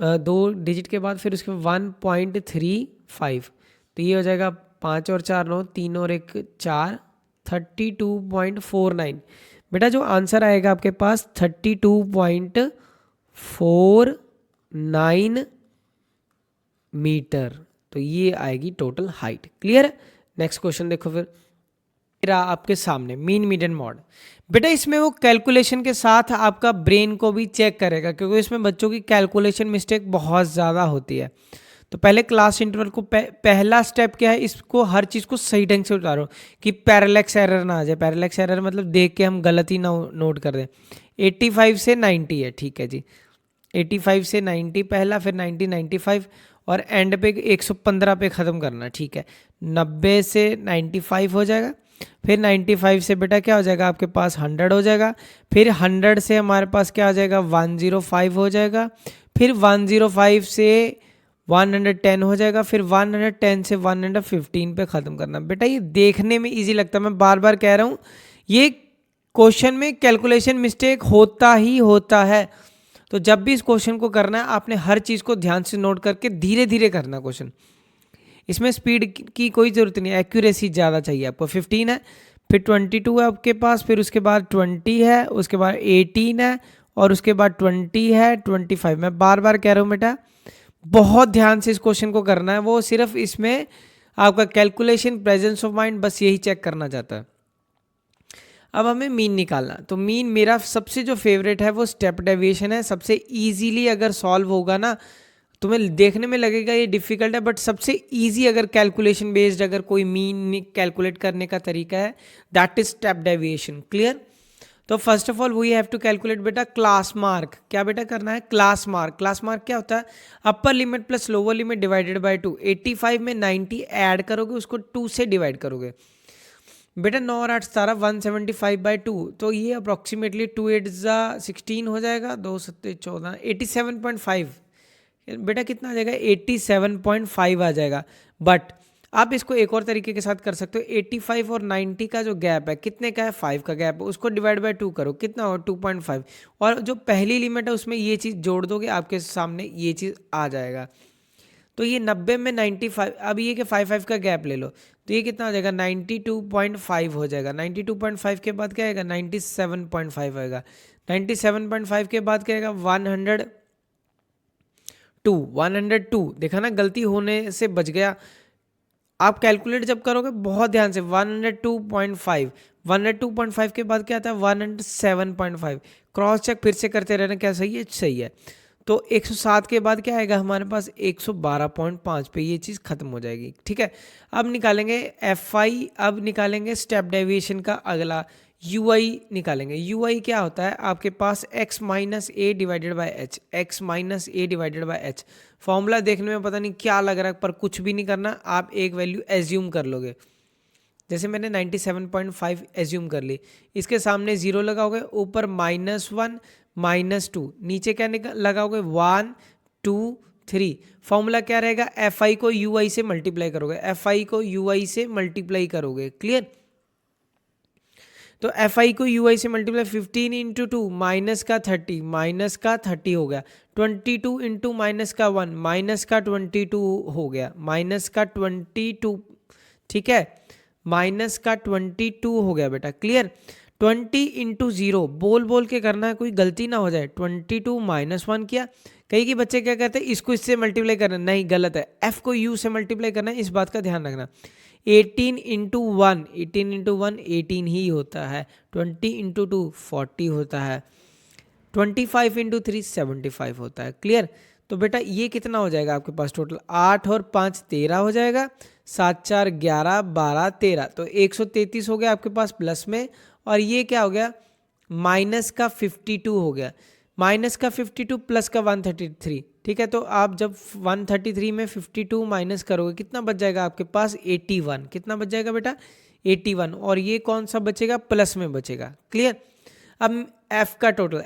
दो डिजिट के बाद फिर उसके 1.35, तो ये हो जाएगा 5 और 4 9, 3 और 1 4, 32.49। बेटा जो आंसर आएगा आपके पास 32.49 मीटर, तो ये आएगी टोटल हाइट, क्लियर है। नेक्स्ट क्वेश्चन देखो फिर, रहा आपके सामने मीन मीडियन मॉड। बेटा इसमें वो कैलकुलेशन के साथ आपका ब्रेन को भी चेक करेगा, क्योंकि इसमें बच्चों की कैलकुलेशन मिस्टेक बहुत ज़्यादा होती है। तो पहले क्लास इंटरवल को पहला स्टेप क्या है, इसको हर चीज़ को सही ढंग से उतारो कि पैरेलैक्स एरर ना आ जाए। पैरेलैक्स एरर मतलब देख के हम गलती ना नोट कर दें। 85 से 90 है, ठीक है जी, 85 से 90 पहला, फिर 90 95 और एंड पे 115 पे ख़त्म करना, ठीक है। 90 से 95 हो जाएगा, फिर 95 से बेटा क्या हो जाएगा आपके पास 100 हो जाएगा, फिर 100 से हमारे पास क्या हो जाएगा 105 हो जाएगा, फिर 105 से 110 हो जाएगा, फिर 110 से 115 पे ख़त्म करना। बेटा ये देखने में इजी लगता है, मैं बार बार कह रहा हूँ, ये क्वेश्चन में कैलकुलेशन मिस्टेक होता ही होता है, तो जब भी इस क्वेश्चन को करना है आपने हर चीज़ को ध्यान से नोट करके धीरे धीरे करना क्वेश्चन। इसमें स्पीड की कोई ज़रूरत नहीं है, एक्यूरेसी ज़्यादा चाहिए आपको। 15 है, फिर 22 है आपके पास, फिर उसके बाद 20 है, उसके बाद 18 है, और उसके बाद 20 है, 25। मैं बार बार कह रहा हूँ बेटा बहुत ध्यान से इस क्वेश्चन को करना है, वो सिर्फ इसमें आपका कैलकुलेशन, प्रेजेंस ऑफ माइंड, बस यही चेक करना चाहता है। अब हमें मीन निकालना, तो मीन मेरा सबसे जो फेवरेट है वो स्टेप डेविएशन है। सबसे इजीली अगर सॉल्व होगा ना, तुम्हें देखने में लगेगा ये डिफिकल्ट है, बट सबसे इजी अगर कैलकुलेशन बेस्ड अगर कोई मीन कैलकुलेट करने का तरीका है, that is step deviation. Clear? तो first of all we have to calculate बेटा क्लास मार्क। क्या बेटा करना है? Class mark. क्लास मार्क क्या होता है? Upper limit plus lower limit divided by 2। 85 में 90 ऐड करोगे, उसको 2 से डिवाइड करोगे। बेटा 9 और 8 17, 175/2, तो ये अप्रॉक्सीमेटली 2 8 16 हो जाएगा, 2 7 14, 87.5। बेटा कितना आ जाएगा? 87.5 आ जाएगा। बट आप इसको एक और तरीके के साथ कर सकते हो। 85 और 90 का जो गैप है, कितने का है? 5 का गैप है, उसको डिवाइड बाय 2 करो, कितना हो? 2.5। और जो पहली लिमिट है उसमें ये चीज़ जोड़ दोगे, आपके सामने ये चीज़ आ जाएगा। तो ये 90 में 95, अब ये कि 5 का गैप ले लो, तो ये कितना हो जाएगा? 92.5 हो जाएगा। 92.5 के बाद क्या आएगा? 97.5 आएगा। 97.5 के बाद क्या आएगा? 102। देखा ना, गलती होने से बच गया। आप कैलकुलेट जब करोगे बहुत ध्यान से, 102.5, 102.5 के बाद क्या आता है? 107.5। क्रॉस चेक फिर से करते रहना, क्या सही है? सही है। तो 107 के बाद क्या आएगा हमारे पास? 112.5 पे ये चीज़ खत्म हो जाएगी। ठीक है, अब निकालेंगे FI। अब निकालेंगे स्टेप डेविएशन का अगला UI निकालेंगे। UI क्या होता है? आपके पास x minus A divided by H. x minus A divided by H formula देखने में पता नहीं क्या लग रहा है, पर कुछ भी नहीं करना, आप एक वैल्यू एज्यूम कर लोगे। जैसे मैंने 97.5 एज्यूम कर ली, इसके सामने 0 लगाओगे, ऊपर -1 -2, नीचे क्या लगाओगे? 1 2 3। फॉर्मूला क्या रहेगा? FI को UI से मल्टीप्लाई करोगे, FI को UI से मल्टीप्लाई करोगे। क्लियर? तो FI को UI से मल्टीप्लाई, 15 इंटू 2 माइनस का 30, माइनस का 30 हो गया। 22 इंटू माइनस का 1, माइनस का 22 हो गया, माइनस का 22। ठीक है, माइनस का 22 हो गया बेटा। क्लियर? 20 इंटू 0 बोल बोल के करना है, कोई गलती ना हो जाए। 22 -1 किया। कई के बच्चे क्या कहते हैं? इसको इससे मल्टीप्लाई करना, नहीं, गलत है। F को U से मल्टीप्लाई करना है, इस बात का ध्यान रखना। 18 इंटू 1, 18 इंटू 1 18 ही होता है। 20 इंटू 2 40 होता है। 25 इंटू 3 75 होता है। क्लियर? तो बेटा ये कितना हो जाएगा आपके पास टोटल? 8 और 5 13 हो जाएगा, 7 4 11 12 13, तो 133 हो गया आपके पास प्लस में। और ये क्या हो गया? माइनस का 52 हो गया। माइनस का 52 प्लस का 133। ठीक है, तो आप जब 133 में 52 माइनस करोगे, कितना बच जाएगा आपके पास? 81। कितना बच जाएगा बेटा? 81। और ये कौन सा बचेगा? प्लस में बचेगा। क्लियर? अब F का टोटल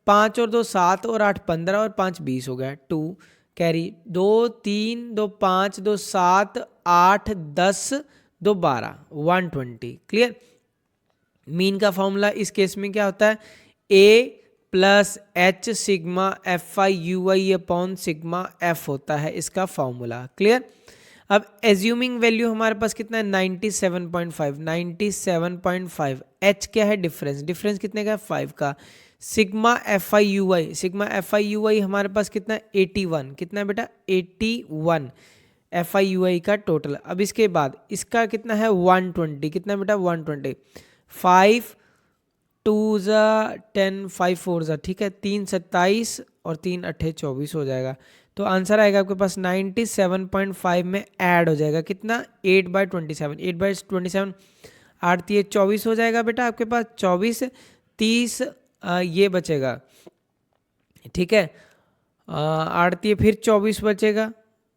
5 और 2 7 और 8 15 और 5 20 हो गया। 2 कैरी, 2 3 2 5 2 7 8 10 2 12 120। क्लियर? मीन का फॉर्मूला इस केस में क्या होता है? A plus H sigma FI UI upon sigma F होता है इसका फॉर्मूला। क्लियर? अब एज्यूमिंग वैल्यू हमारे पास कितना है? 97.5। 97.5 H क्या है? डिफरेंस कितने का है? 5 का। सिग्मा FI UI हमारे पास कितना है? 81। कितना है बेटा? 81 FI UI का टोटल। अब इसके बाद इसका कितना है? 120। कितना बेटा? 120। 5 2 10 5 4 ठीक है, 3 27 और 3 8 24 हो जाएगा। तो आंसर आएगा आपके पास 97.5 में ऐड हो जाएगा कितना? 8/27। 8/27 8 3 24 हो जाएगा बेटा आपके पास। 24 30 ये बचेगा। ठीक है, 8 3 फिर 24 बचेगा।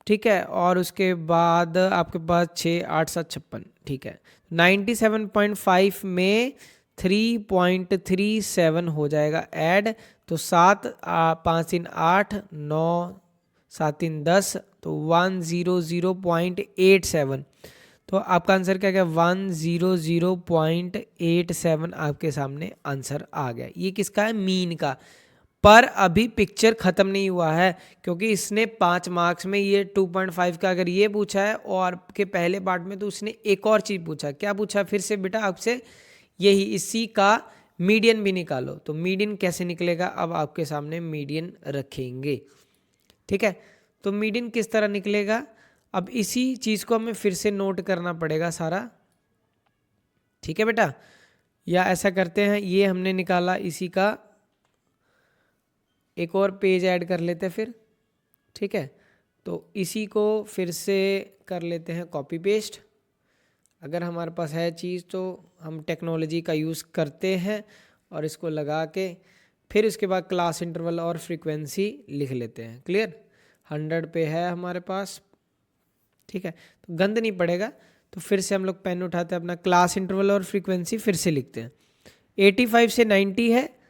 ठीक है, और उसके बाद आपके पास 6 8 7 56। ठीक है, 97.5 में 3.37 हो जाएगा ऐड। तो 7 5 3 8 9 7 3 10, तो 100.87। तो आपका आंसर क्या गया 100.87 आपके सामने आंसर आ गया। ये किसका है? मीन का। पर अभी पिक्चर ख़त्म नहीं हुआ है, क्योंकि इसने 5 मार्क्स में ये 2.5 का अगर ये पूछा है और के पहले पार्ट में, तो उसने एक और चीज़ पूछा। क्या पूछा फिर से बेटा आपसे? यही, इसी का मीडियन भी निकालो। तो मीडियन कैसे निकलेगा? अब आपके सामने मीडियन रखेंगे, ठीक है। तो मीडियन किस तरह निकलेगा? अब इसी चीज़ को हमें फिर से नोट करना पड़ेगा सारा, ठीक है बेटा। या ऐसा करते हैं, ये हमने निकाला, इसी का एक और पेज ऐड कर लेते हैं फिर, ठीक है। तो इसी को फिर से कर लेते हैं कॉपी पेस्ट। अगर हमारे पास है चीज़ तो हम टेक्नोलॉजी का यूज़ करते हैं, और इसको लगा के फिर उसके बाद क्लास इंटरवल और फ्रीक्वेंसी लिख लेते हैं। क्लियर? 100 पे है हमारे पास, ठीक है। तो गंद नहीं पड़ेगा। तो फिर से हम लोग पेन उठाते हैं, अपना क्लास इंटरवल और फ्रीक्वेंसी फिर से लिखते हैं। 85 से 90 है,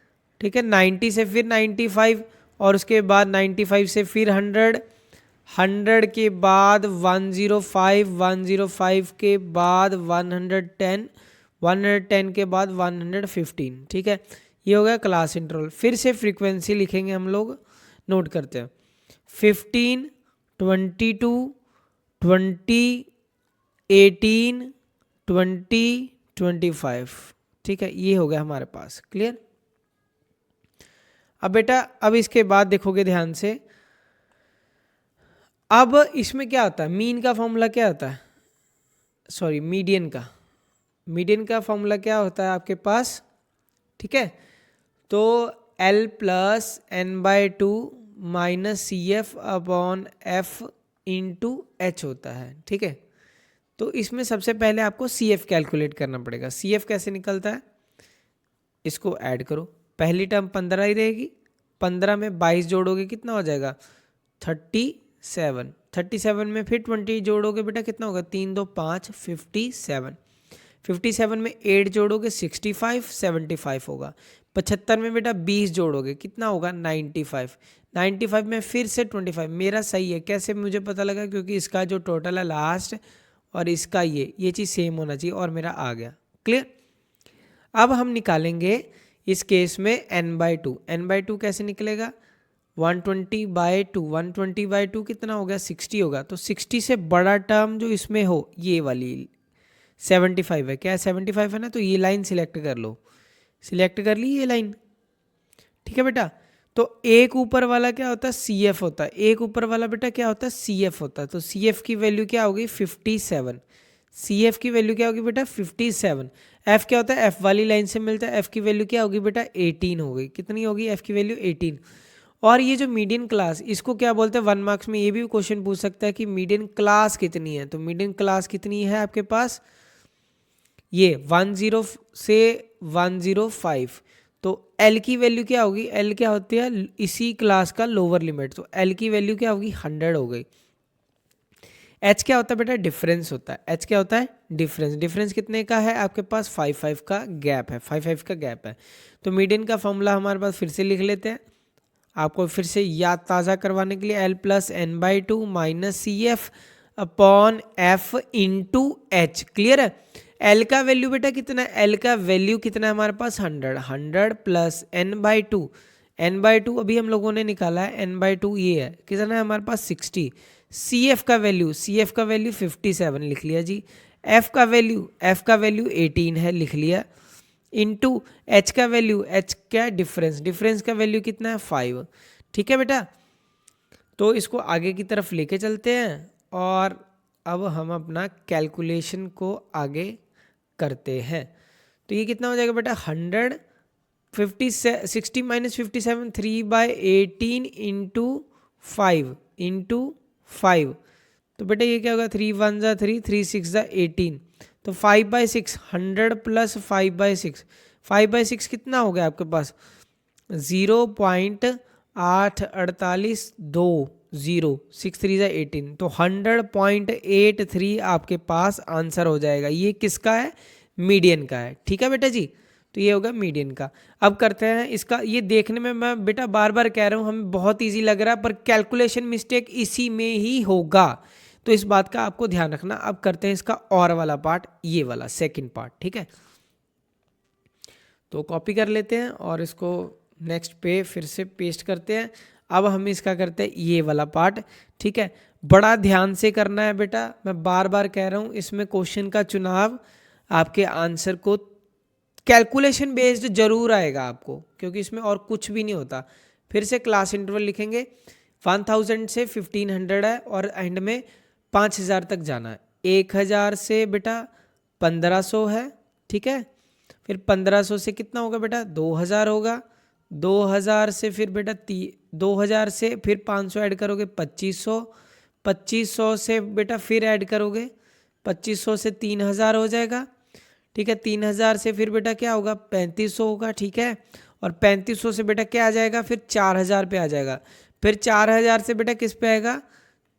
ठीक है। 90 से फिर 95, और उसके बाद 95 से फिर 100, 100 के बाद 105, 105 के बाद 110, 110 के बाद 115, ठीक है। ये हो गया क्लास इंटरवल। फिर से फ्रीक्वेंसी लिखेंगे हम लोग, नोट करते हैं। 15, 22, 20, 18, 20, 25, ठीक है। ये हो गया हमारे पास। क्लियर? अब बेटा, अब इसके बाद देखोगे ध्यान से, अब इसमें क्या होता है? मीन का फॉर्मूला क्या होता है? सॉरी, मीडियन का। मीडियन का फॉर्मूला क्या होता है आपके पास? ठीक है, तो L plus n/2 minus CF upon F into H होता है, ठीक है। तो इसमें सबसे पहले आपको CF कैलकुलेट करना पड़ेगा। CF कैसे निकलता है? इसको ऐड करो, पहली टर्म 15 ही रहेगी, 15 में 22 जोड़ोगे कितना हो जाएगा? 37। 37 में फिर 20 जोड़ोगे बेटा कितना होगा? 3 2 5, 57। 57 में 8 जोड़ोगे 65, 75 होगा। 75 में बेटा 20 जोड़ोगे कितना होगा? 95। 95 में फिर से 25। मेरा सही है, कैसे मुझे पता लगा? क्योंकि इसका जो टोटल है लास्ट और इसका ये चीज़ सेम होना चाहिए, और मेरा आ गया। क्लियर? अब हम निकालेंगे इस केस में n/2। n/2 कैसे निकलेगा? 120/2, 120/2 कितना हो गया? 60 होगा। तो 60 से बड़ा टर्म जो इसमें हो, ये वाली 75 है। क्या 75 है ना? तो ये लाइन सिलेक्ट कर लो। सिलेक्ट कर ली ये लाइन, ठीक है बेटा। तो एक ऊपर वाला क्या होता है? CF होता है। एक ऊपर वाला बेटा क्या होता है? CF होता है। तो CF की वैल्यू क्या होगी? 57। CF की वैल्यू क्या होगी बेटा? 57। F क्या होता है? F वाली लाइन से मिलता है। F की वैल्यू क्या होगी बेटा? 18 हो गई। कितनी होगी F की वैल्यू? 18। और ये जो मीडियन क्लास, इसको क्या बोलते हैं? 1 मार्क्स में ये भी क्वेश्चन पूछ सकता है कि मीडियन क्लास कितनी है। तो मीडियन क्लास कितनी है आपके पास? ये 10 से 105। तो L की वैल्यू क्या होगी? L क्या होती है? इसी क्लास का लोअर लिमिट। तो L की वैल्यू क्या होगी? 100 हो गई। H क्या होता है बेटा? डिफरेंस होता है। H क्या होता है? डिफरेंस। डिफरेंस कितने का है आपके पास? 5 का गैप है। 5 का गैप है। तो मीडियन का फॉर्मूला हमारे पास फिर से लिख लेते हैं, आपको फिर से याद ताज़ा करवाने के लिए। L plus n/2 minus CF upon F into H। Clear है? L का वैल्यू बेटा कितना है? L का वैल्यू कितना है हमारे पास? 100। 100 प्लस n/2, n/2 अभी हम लोगों ने निकाला है, n/2 ये है, कितना है हमारे पास? 60। CF का वैल्यू 57 लिख लिया जी। F का वैल्यू 18 है, लिख लिया। इंटू H का वैल्यू, H क्या? डिफरेंस का वैल्यू कितना है? 5। ठीक है बेटा, तो इसको आगे की तरफ लेके चलते हैं, और अब हम अपना कैलकुलेशन को आगे करते हैं। तो ये कितना हो जाएगा बेटा? 60 माइनस 57, 3/18 इंटू 5। तो बेटा ये क्या होगा? 3 1 जा 3, 3 6 जा 18। तो 5/6, 100 प्लस 5/6, 5/6 कितना हो गया आपके पास? 0.84820, 6 3 जा 18। तो 100.83 आपके पास आंसर हो जाएगा। ये किसका है? मीडियन का है। ठीक है बेटा जी, तो ये होगा मीडियन का। अब करते हैं इसका। ये देखने में मैं बेटा बार बार कह रहा हूँ हमें बहुत इजी लग रहा है, पर कैलकुलेशन मिस्टेक इसी में ही होगा। तो इस बात का आपको ध्यान रखना। अब करते हैं इसका और वाला पार्ट, ये वाला सेकंड पार्ट, ठीक है। तो कॉपी कर लेते हैं और इसको नेक्स्ट पे फिर से पेस्ट करते हैं। अब हम इसका करते हैं ये वाला पार्ट, ठीक है। बड़ा ध्यान से करना है बेटा, मैं बार बार कह रहा हूँ, इसमें क्वेश्चन का चुनाव आपके आंसर को कैलकुलेशन बेस्ड जरूर आएगा आपको, क्योंकि इसमें और कुछ भी नहीं होता। फिर से क्लास इंटरवल लिखेंगे, 1000 से 1500 है और एंड में 5000 तक जाना है। 1000 से बेटा 1500 है, ठीक है। फिर 1500 से कितना होगा बेटा, 2000 होगा। 2000 से फिर बेटा 2000 से फिर 500 ऐड करोगे 2500। 2500 से बेटा फिर ऐड करोगे 2500 से 3000 हो जाएगा, ठीक है। 3000 से फिर बेटा क्या होगा, 3500 होगा, ठीक है। और 3500 से बेटा क्या आ जाएगा, फिर 4000 पे आ जाएगा। फिर 4000 से बेटा किस पे आएगा,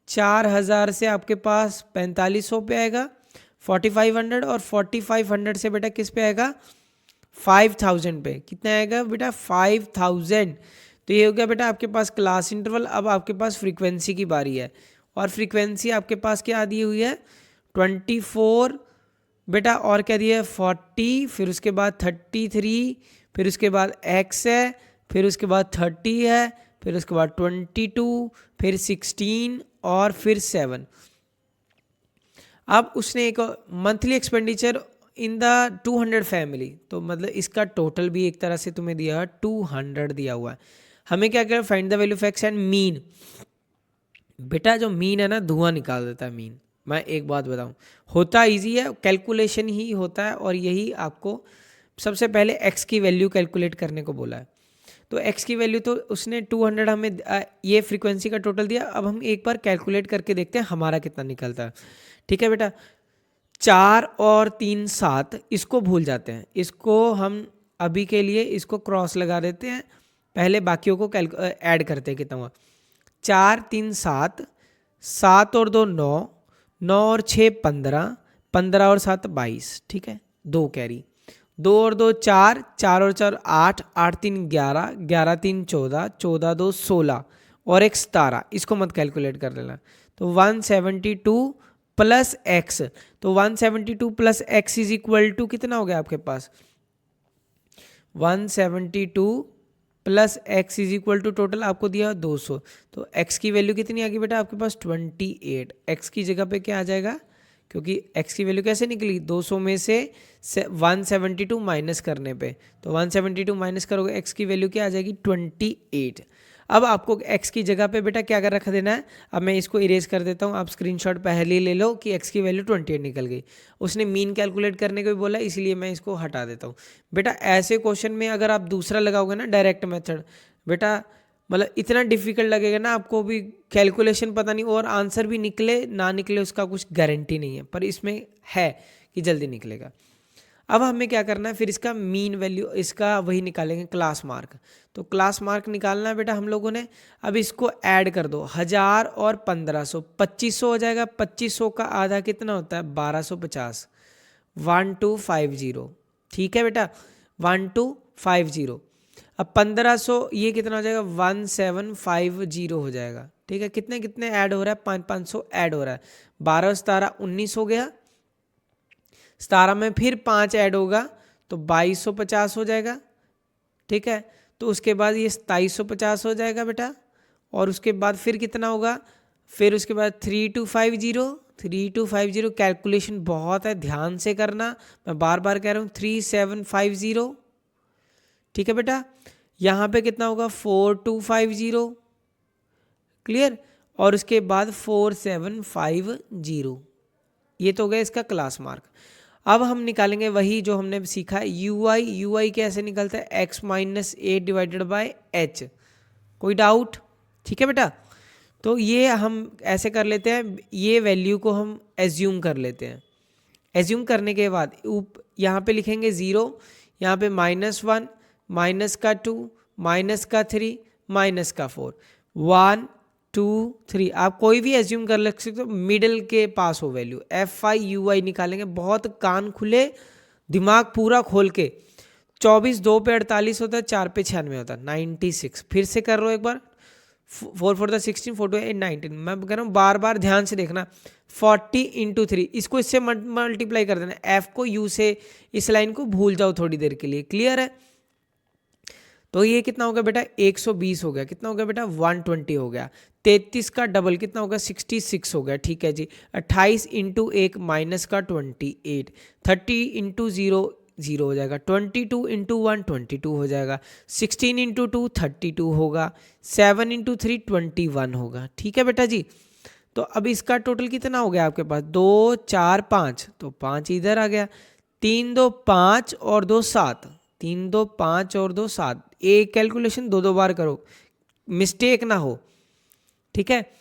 4000 से आपके पास 4500 पे आएगा 4500। और 4500 से बेटा किस पे आएगा, 5000 पे। कितना आएगा बेटा, 5000। तो ये हो गया बेटा आपके पास क्लास इंटरवल। अब आपके पास फ्रीक्वेंसी की बारी है, और फ्रीक्वेंसी आपके पास क्या दी हुई है, 24 बेटा, और क्या दिया है 40, फिर उसके बाद 33, फिर उसके बाद x है, फिर उसके बाद 30 है, फिर उसके बाद 22, फिर 16 और फिर 7। अब उसने एक monthly expenditure in the 200 family, तो मतलब इसका टोटल भी एक तरह से तुम्हें दिया है 200 दिया हुआ है। हमें क्या करें, find the value of x and mean. बेटा जो मीन है ना, धुआं निकाल देता है मीन। मैं एक बात बताऊं, होता इजी है, कैलकुलेशन ही होता है, और यही आपको सबसे पहले x की वैल्यू कैलकुलेट करने को बोला है। तो x की वैल्यू तो उसने 200 हमें ये फ्रीक्वेंसी का टोटल दिया। अब हम एक बार कैलकुलेट करके देखते हैं हमारा कितना निकलता है, ठीक है बेटा। 4 और 3 7, इसको भूल जाते हैं, इसको हम अभी के लिए इसको क्रॉस लगा देते हैं, पहले बाकियों को ऐड करते हैं कितना हुआ। 4 3 7, 7 और 2 9, 9 और 6 15, 15 और 7 22, ठीक है। 2 कैरी, 2 और 2 4, 4 और 4 8, 8 3 11, 11 3 14, 14 2 16 और एक 17। इसको मत कैलकुलेट कर लेना। तो 172 प्लस एक्स, तो 172 plus x is equal to कितना हो गया आपके पास, 172 plus x is equal to total आपको दिया 200। तो एक्स की वैल्यू कितनी आ गई बेटा आपके पास, 28। एक्स की जगह पे क्या आ जाएगा, क्योंकि x की वैल्यू कैसे निकली, 200 में से 172 माइनस करने पे, तो 172 माइनस करोगे x की वैल्यू क्या आ जाएगी, 28। अब आपको x की जगह पे बेटा क्या कर रख देना है, अब मैं इसको इरेज कर देता हूँ, आप स्क्रीनशॉट पहले ही ले लो कि x की वैल्यू 28 निकल गई। उसने मीन कैलकुलेट करने को भी बोला, इसलिए मैं इसको हटा देता हूँ। बेटा ऐसे क्वेश्चन में अगर आप दूसरा लगाओगे ना, डायरेक्ट मेथड, बेटा मतलब इतना डिफिकल्ट लगेगा ना आपको भी, कैलकुलेशन पता नहीं, और आंसर भी निकले ना निकले उसका कुछ गारंटी नहीं है, पर इसमें है कि जल्दी निकलेगा। अब हमें क्या करना है, फिर इसका मीन वैल्यू, इसका वही निकालेंगे क्लास मार्क। तो क्लास मार्क निकालना है बेटा हम लोगों ने। अब इसको ऐड कर दो, 1000 और 1500, 2500 हो जाएगा। 2500 का आधा कितना होता है, 1250, 1250, ठीक है बेटा, 1250। अब 1500 ये कितना हो जाएगा, 1750 हो जाएगा, ठीक है। कितने कितने ऐड हो रहा है, 500 ऐड हो रहा है। 12 17 19 हो गया, 17 में फिर 5 ऐड होगा तो 2250 हो जाएगा, ठीक है। तो उसके बाद ये 2750 हो जाएगा बेटा, और उसके बाद फिर कितना होगा, फिर उसके बाद 3250। कैलकुलेशन बहुत है, ध्यान से करना, मैं बार बार कह रहा हूँ, 3750, ठीक है बेटा। यहाँ पे कितना होगा, 4250, क्लियर। और उसके बाद 4750, ये तो हो गया इसका क्लास मार्क। अब हम निकालेंगे वही जो हमने सीखा है, यूआई कैसे निकलता है, x minus A divided by H. कोई डाउट, ठीक है बेटा। तो ये हम ऐसे कर लेते हैं, ये वैल्यू को हम एज्यूम कर लेते हैं। एज्यूम करने के बाद यहाँ पे लिखेंगे 0, यहाँ पे -1, माइनस का 2, माइनस का 3, माइनस का 4, 1 2 3, आप कोई भी एज्यूम कर ले सकते हो, मिडिल के पास हो वैल्यू। FI निकालेंगे, बहुत कान खुले, दिमाग पूरा खोल के। 24 2 पे 48 होता है, 4 पे 96 होता है, 96। फिर से कर लो एक बार, 4 4 16, 4 2 8 19। मैं कह रहा हूँ बार बार ध्यान से देखना। 40 इंटू 3, इसको इससे मल्टीप्लाई कर देना, एफ को यू से, इस लाइन को भूल जाओ थोड़ी देर के लिए, क्लियर है। तो ये कितना हो गया बेटा 120 हो गया, कितना हो गया बेटा 120 हो गया। 33 का डबल कितना हो गया 66 हो गया, ठीक है जी। 28 इंटू 1 माइनस का 28, 30 इंटू 0 0 हो जाएगा, 22 इंटू 1 22 हो जाएगा, 16 इंटू 2 32 होगा, 7 इंटू 3 21 होगा, ठीक है बेटा जी। तो अब इसका टोटल कितना हो गया आपके पास 2 4 5, तो 5 इधर आ गया, 3 2 5 और 2 7, 3 2 5 और 2 7। एक कैलकुलेशन दो दो बार करो, मिस्टेक ना हो, ठीक है।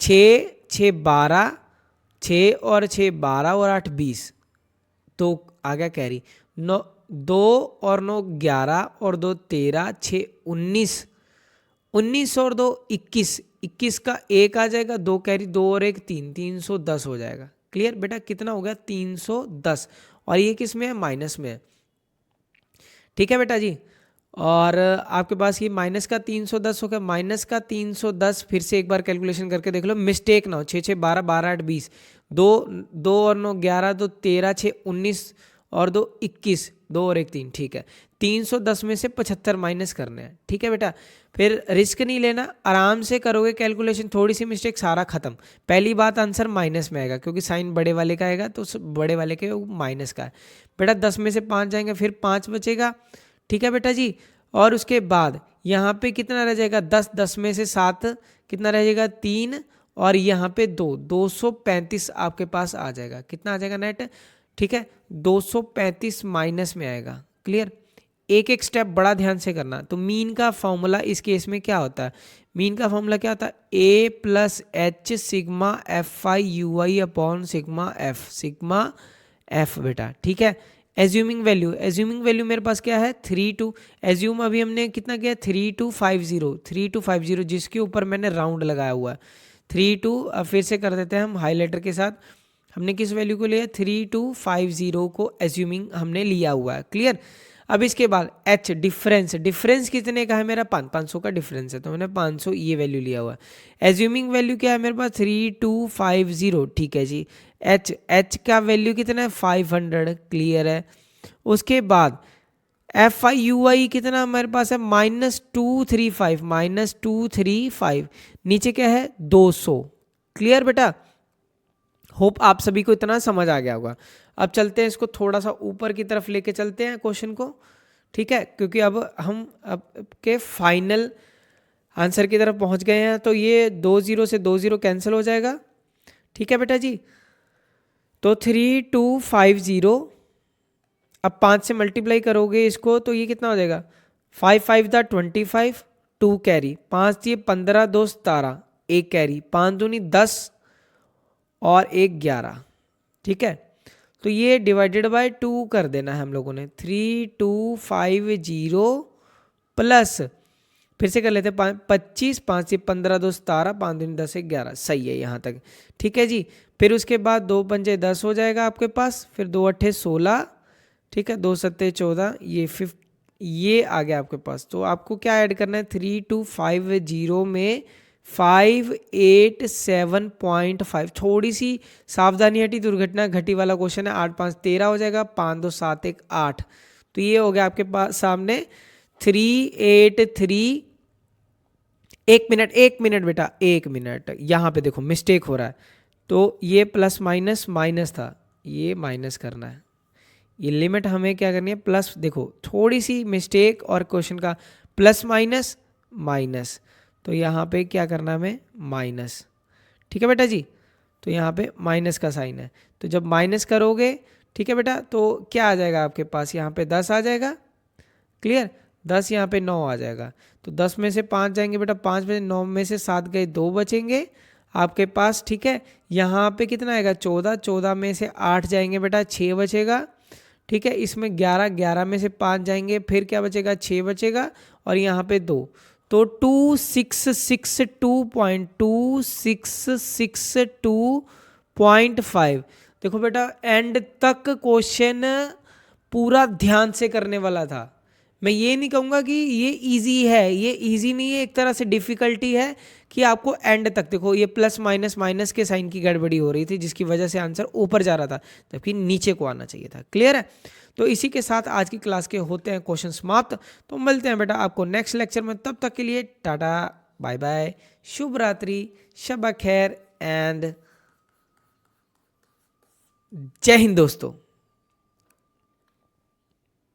6 6 12, 6 और 6 12 और 8 20, तो आ गया कैरी। 9 2 और 9 11 और 2 13, 6 19, 19 और 2 21, 21 का एक आ जाएगा, 2 कैरी, 2 और 1 3, 310 हो जाएगा। क्लियर बेटा, कितना हो गया 310, और ये किस में है माइनस में है, ठीक है बेटा जी। और आपके पास ये माइनस का 310 हो गया, माइनस का 310 फिर से एक बार कैलकुलेशन करके देख लो, मिस्टेक ना हो। 6 6 12 12 8 20, 2 2 और 9 11, 2 13, 6 19 और 2 21, 2 और 1 3, ठीक है। 310 में से 75 माइनस करने हैं, ठीक है बेटा। फिर रिस्क नहीं लेना, आराम से करोगे कैलकुलेशन, थोड़ी सी मिस्टेक सारा खत्म। पहली बात आंसर माइनस में आएगा, क्योंकि साइन बड़े वाले का आएगा, तो बड़े वाले के माइनस का है बेटा। 10 में से 5 जाएंगे, फिर 5 बचेगा, ठीक है बेटा जी। और उसके बाद यहाँ पे कितना रह जाएगा 10, 10 में से 7 कितना रह जाएगा 3, और यहाँ पे 2, 235 आपके पास आ जाएगा, कितना आ जाएगा नेट, ठीक है। 235 माइनस में आएगा, क्लियर। एक एक स्टेप बड़ा ध्यान से करना। तो मीन का फॉर्मूला इस केस में क्या होता है, मीन का फॉर्मूला क्या होता है, A plus H sigma F I U I upon sigma F बेटा, ठीक है। एज्यूमिंग वैल्यू मेरे पास क्या है 32, एज्यूम अभी हमने कितना किया 3250, जिसके ऊपर मैंने राउंड लगाया हुआ है 32। अब फिर से कर देते हैं हम हाईलाइटर के साथ, हमने किस वैल्यू को लिया 3250 को एज्यूमिंग हमने लिया हुआ है, क्लियर। अब इसके बाद एच डिफरेंस कितने का है मेरा 500 का डिफरेंस है, तो मैंने 500 ये वैल्यू लिया हुआ है। एज्यूमिंग वैल्यू क्या है मेरे पास 3250, ठीक है जी। एच का वैल्यू कितना है 500, क्लियर है। उसके बाद एफ आई यू आई कितना हमारे पास है -235, नीचे क्या है 200, क्लियर बेटा। होप आप सभी को इतना समझ आ गया होगा। अब चलते हैं इसको थोड़ा सा ऊपर की तरफ लेके चलते हैं क्वेश्चन को, ठीक है, क्योंकि अब हम अब के फाइनल आंसर की तरफ पहुंच गए हैं। तो ये 20 से 20 कैंसिल हो जाएगा, ठीक है बेटा जी। तो 3250, अब 5 से मल्टीप्लाई करोगे इसको, तो ये कितना हो जाएगा 5 5 दा 25, 2 कैरी, 5 दिए 15, 2 17, 1 कैरी, 5 दूनी 10 और 1 11, ठीक है। तो ये डिवाइडेड बाय 2 कर देना है हम लोगों ने। 3250 प्लस, फिर से कर लेते हैं 25, 5 से 15, 2 17, 5 दूनी 10 1 11, सही है यहाँ तक, ठीक है जी। फिर उसके बाद 2 पंजे 10 हो जाएगा आपके पास, फिर 2 अट्ठे 16, ठीक है, 2 सत्ते 14, ये आ गया आपके पास। तो आपको क्या ऐड करना है 3250 में 587.5, थोड़ी सी सावधानी हटी, दुर्घटना घटी वाला क्वेश्चन है। 8 5 13 हो जाएगा, 5 2 7 1 8, तो ये हो गया आपके पास सामने 383। एक मिनट बेटा, 1 मिनट, यहाँ पे देखो मिस्टेक हो रहा है, तो ये प्लस माइनस था, ये माइनस करना है, ये लिमिट हमें क्या करनी है प्लस। देखो थोड़ी सी मिस्टेक और क्वेश्चन का प्लस माइनस, तो यहाँ पे क्या करना है हमें माइनस, ठीक है बेटा जी। तो यहाँ पे माइनस का साइन है, तो जब माइनस करोगे, ठीक है बेटा, तो क्या आ जाएगा आपके पास यहाँ पे 10 आ जाएगा, क्लियर। 10 यहाँ पे 9 आ जाएगा, तो 10 में से 5 जाएंगे बेटा, 5 में 9 में से 7 गए, 2 बचेंगे आपके पास, ठीक है। यहाँ पे कितना आएगा 14, 14 में से 8 जाएंगे बेटा, 6 बचेगा, ठीक है। इसमें 11, 11 में से 5 जाएंगे, फिर क्या बचेगा 6 बचेगा, और यहाँ पे 2, तो 2662.5। देखो बेटा एंड तक क्वेश्चन पूरा ध्यान से करने वाला था, मैं ये नहीं कहूँगा कि ये इजी है, ये इजी नहीं है, एक तरह से डिफ़िकल्टी है कि आपको एंड तक देखो, ये प्लस माइनस माइनस के साइन की गड़बड़ी हो रही थी जिसकी वजह से आंसर ऊपर जा रहा था जबकि नीचे को आना चाहिए था। क्लियर है? तो इसी के साथ आज की क्लास के होते हैं क्वेश्चन समाप्त। तो मिलते हैं बेटा आपको नेक्स्ट लेक्चर में, तब तक के लिए टाटा बाय बाय, शुभ रात्रि, शब खैर एंड जय हिंद दोस्तों।